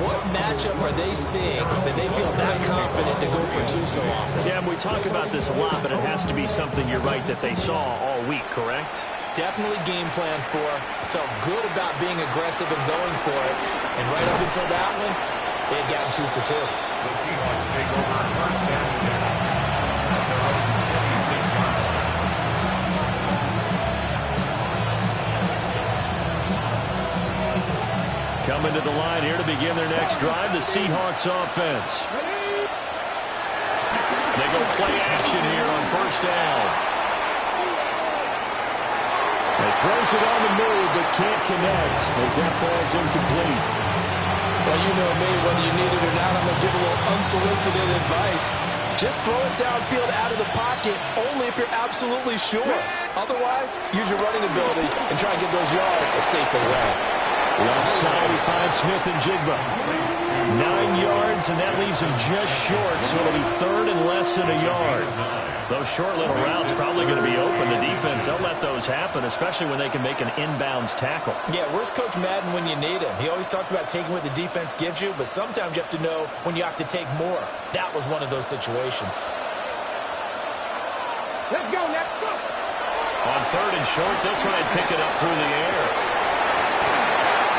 Speaker 3: what matchup are they seeing that they feel that confident to go for two so often?
Speaker 2: Yeah, we talk about this a lot, but it has to be something, you're right, that they saw all week, correct?
Speaker 3: Definitely game plan for. Felt good about being aggressive and going for it. And right up until that one, they had gotten 2 for 2.
Speaker 4: The Seahawks take over first and 10.
Speaker 2: Coming to the line here to begin their next drive, the Seahawks offense. They go play action here on first down. They throws it on the move, but can't connect as that falls incomplete.
Speaker 3: Well, you know me, whether you need it or not, I'm going to give a little unsolicited advice. Just throw it downfield out of the pocket, only if you're absolutely sure. Otherwise, use your running ability and try and get those yards a safer way.
Speaker 2: Left side, he finds Smith and Jigba. 9 yards, and that leaves him just short, so it'll be third and less than a yard. Those short little routes probably going to be open. The defense, they'll let those happen, especially when they can make an inbounds tackle.
Speaker 3: Yeah, where's Coach Madden when you need him? He always talked about taking what the defense gives you, but sometimes you have to know when you have to take more. That was one of those situations.
Speaker 5: Let's go, let's go.
Speaker 2: On third and short, they'll try and pick it up through the air.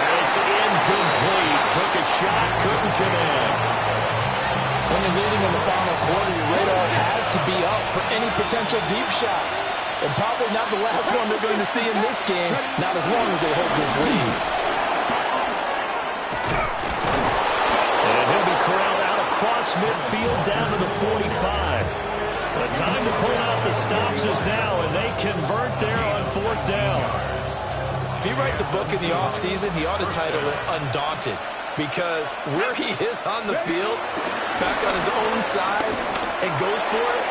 Speaker 2: It's incomplete. Took a shot, couldn't connect.
Speaker 3: When you're leading in the final quarter, your radar has to be up for any potential deep shots. And probably not the last one they're going to see in this game, not as long as they hold this lead.
Speaker 2: And he'll be corralled out across midfield down to the 45. The time to pull out the stops is now, and they convert there on fourth down.
Speaker 3: If he writes a book in the offseason, he ought to title it Undaunted, because where he is on the field, back on his own side, and goes for it,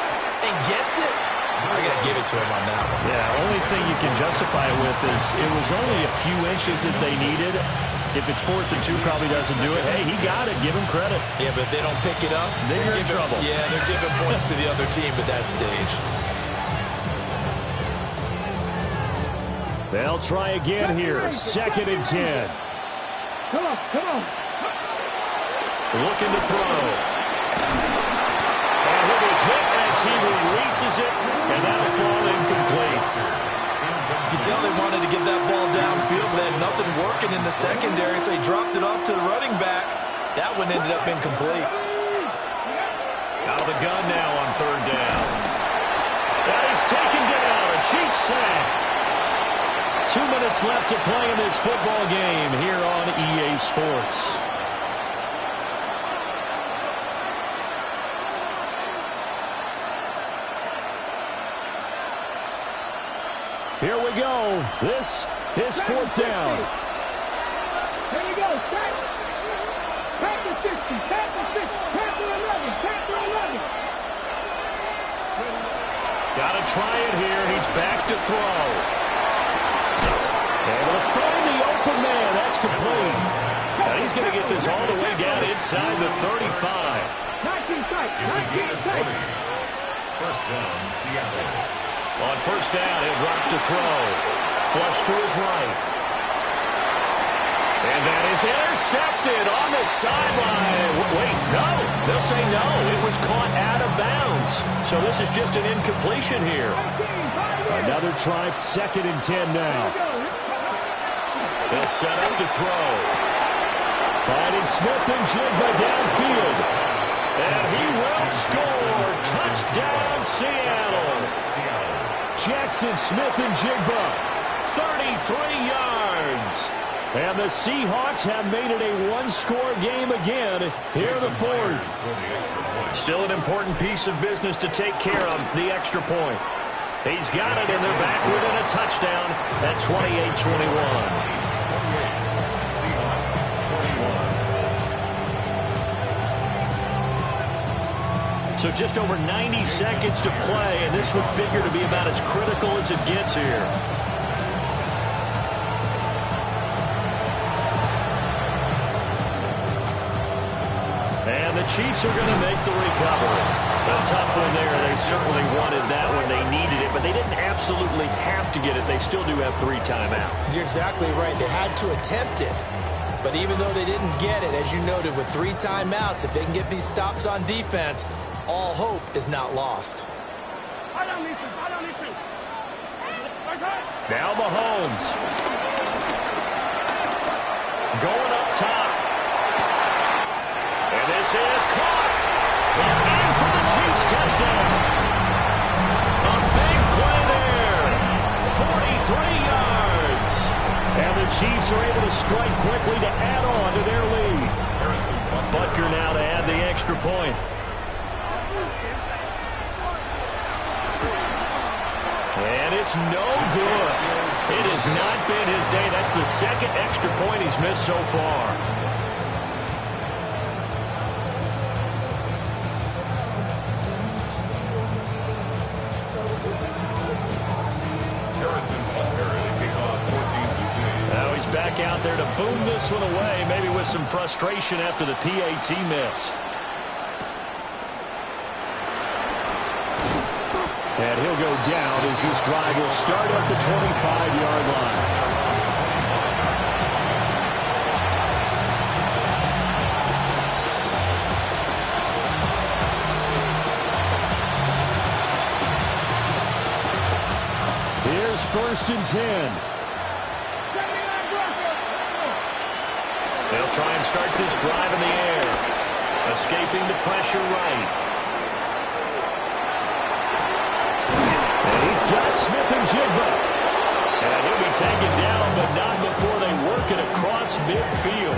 Speaker 3: and gets it, I got to give it to him on that one.
Speaker 2: Yeah, only thing you can justify it with is it was only a few inches that they needed. If it's 4th and 2, probably doesn't do it. Hey, he got it. Give him credit.
Speaker 3: Yeah, but if they don't pick it up,
Speaker 2: then you're in trouble.
Speaker 3: Yeah, they're giving points to the other team at that stage.
Speaker 2: They'll try again here. 2nd and 10.
Speaker 5: Come on, come on.
Speaker 2: Looking to throw. And he'll be hit as he releases it, and that'll fall incomplete.
Speaker 3: You can tell they wanted to get that ball downfield, but had nothing working in the secondary, so he dropped it off to the running back. That one ended up incomplete.
Speaker 2: Out of the gun now on 3rd down. And he's taken down. A Chiefs sack. 2 minutes left to play in this football game here on EA Sports. Here we go. This is 4th down.
Speaker 5: Here we go. Back to 60. Back to 60. Back to 11. Back to 11.
Speaker 2: Got to try it here. He's back to throw. Able to find the open man. That's complete. Now he's going to get this all the way down inside the 35.
Speaker 5: 19 tight. 19 tight.
Speaker 4: First down, Seattle.
Speaker 2: On first down, he'll drop to throw. Flush to his right. And that is intercepted on the sideline. Wait, no. They'll say no. It was caught out of bounds. So this is just an incompletion here.
Speaker 6: Another try, 2nd and 10 now.
Speaker 2: They'll set up to throw.
Speaker 6: Finding Smith and Jigba downfield.
Speaker 2: And he will score. Touchdown, Seattle.
Speaker 6: Jackson Smith and Jigba.
Speaker 2: 33 yards.
Speaker 6: And the Seahawks have made it a one-score game again here in the 4th.
Speaker 2: Still an important piece of business to take care of, the extra point. He's got it, and they're back within a touchdown at 28-21. So just over 90 seconds to play, and this would figure to be about as critical as it gets here. And the Chiefs are going to make the recovery. A tough one there. They certainly wanted that when they needed it, but they didn't absolutely have to get it. They still do have 3 timeouts.
Speaker 3: You're exactly right. They had to attempt it. But even though they didn't get it, as you noted, with 3 timeouts, if they can get these stops on defense, all hope is not lost.
Speaker 2: Now Mahomes. Going up top. And this is caught. And in for the Chiefs touchdown. A big play there. 43 yards.
Speaker 6: And the Chiefs are able to strike quickly to add on to their lead.
Speaker 2: Butker now to add the extra point. And it's no good. It has not been his day. That's the 2nd extra point he's missed so far. Now he's back out there to boom this one away, maybe with some frustration after the PAT miss.
Speaker 6: And he'll go down as this drive will start at the 25-yard line. Here's 1st and 10.
Speaker 2: They'll try and start this drive in the air. Escaping the pressure right.
Speaker 6: He's got Smith and Jigba.
Speaker 2: And he'll be taken down, but not before they work it across midfield.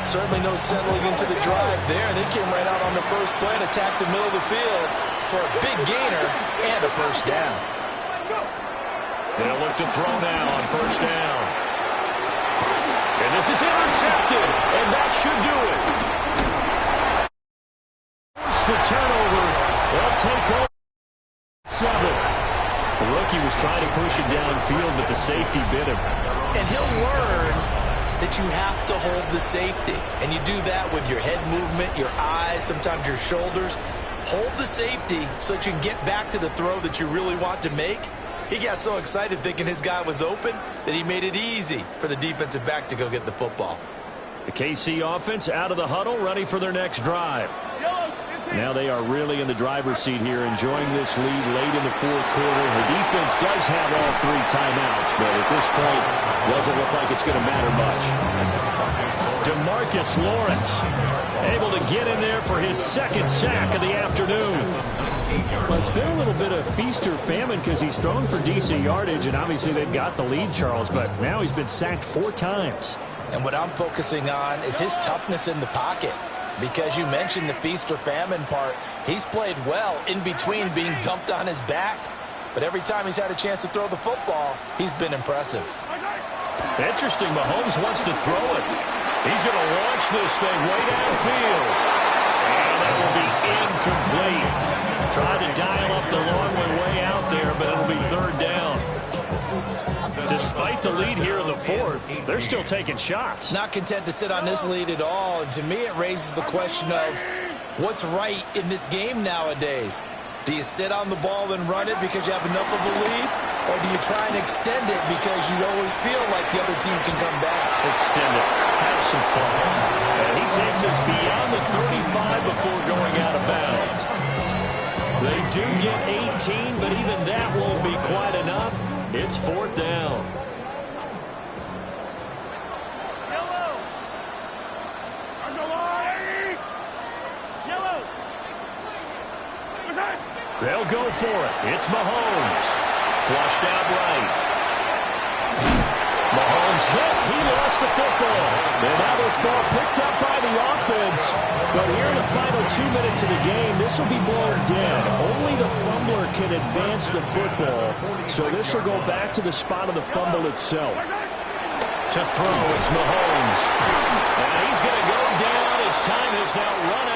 Speaker 3: Certainly no settling into the drive there. They came right out on the first play and attacked the middle of the field for a big gainer and a 1st down.
Speaker 2: They'll look to throw now on 1st down. And this is intercepted, and that should do it.
Speaker 6: Force the turnover. They'll take over. 7.
Speaker 2: The rookie was trying to push it downfield, but the safety bit him.
Speaker 3: And he'll learn that you have to hold the safety. And you do that with your head movement, your eyes, sometimes your shoulders. Hold the safety so that you can get back to the throw that you really want to make. He got so excited thinking his guy was open that he made it easy for the defensive back to go get the football.
Speaker 2: The KC offense out of the huddle, ready for their next drive.
Speaker 6: Now they are really in the driver's seat here, enjoying this lead late in the 4th quarter. The defense does have all 3 timeouts, but at this point, doesn't look like it's going to matter much.
Speaker 2: DeMarcus Lawrence able to get in there for his 2nd sack of the afternoon.
Speaker 6: Well, it's been a little bit of feast or famine because he's thrown for decent yardage, and obviously they've got the lead, Charles, but now he's been sacked 4 times.
Speaker 3: And what I'm focusing on is his toughness in the pocket. Because you mentioned the feast or famine part, he's played well in between being dumped on his back. But every time he's had a chance to throw the football, he's been impressive.
Speaker 2: Interesting, Mahomes wants to throw it. He's going to launch this thing way downfield. And that will be incomplete. Tried to dial up the long way out there, but it'll be 3rd down. Despite the lead here in the 4th, they're still taking shots.
Speaker 3: Not content to sit on this lead at all. And to me, it raises the question of what's right in this game nowadays. Do you sit on the ball and run it because you have enough of a lead? Or do you try and extend it because you always feel like the other team can come back?
Speaker 2: Extend it. Have some fun. And he takes us beyond the 35 before going out of bounds. They do get 18, but even that won't be quite enough. It's 4th down. They'll go for it. It's Mahomes. Flushed out right. Mahomes hit. He lost the football. And now this ball picked up by the offense. But here in the final 2 minutes of the game, this will be blown dead. Only the fumbler can advance the football. So this will go back to the spot of the fumble itself. To throw, it's Mahomes. And he's going to go down. His time has now run out.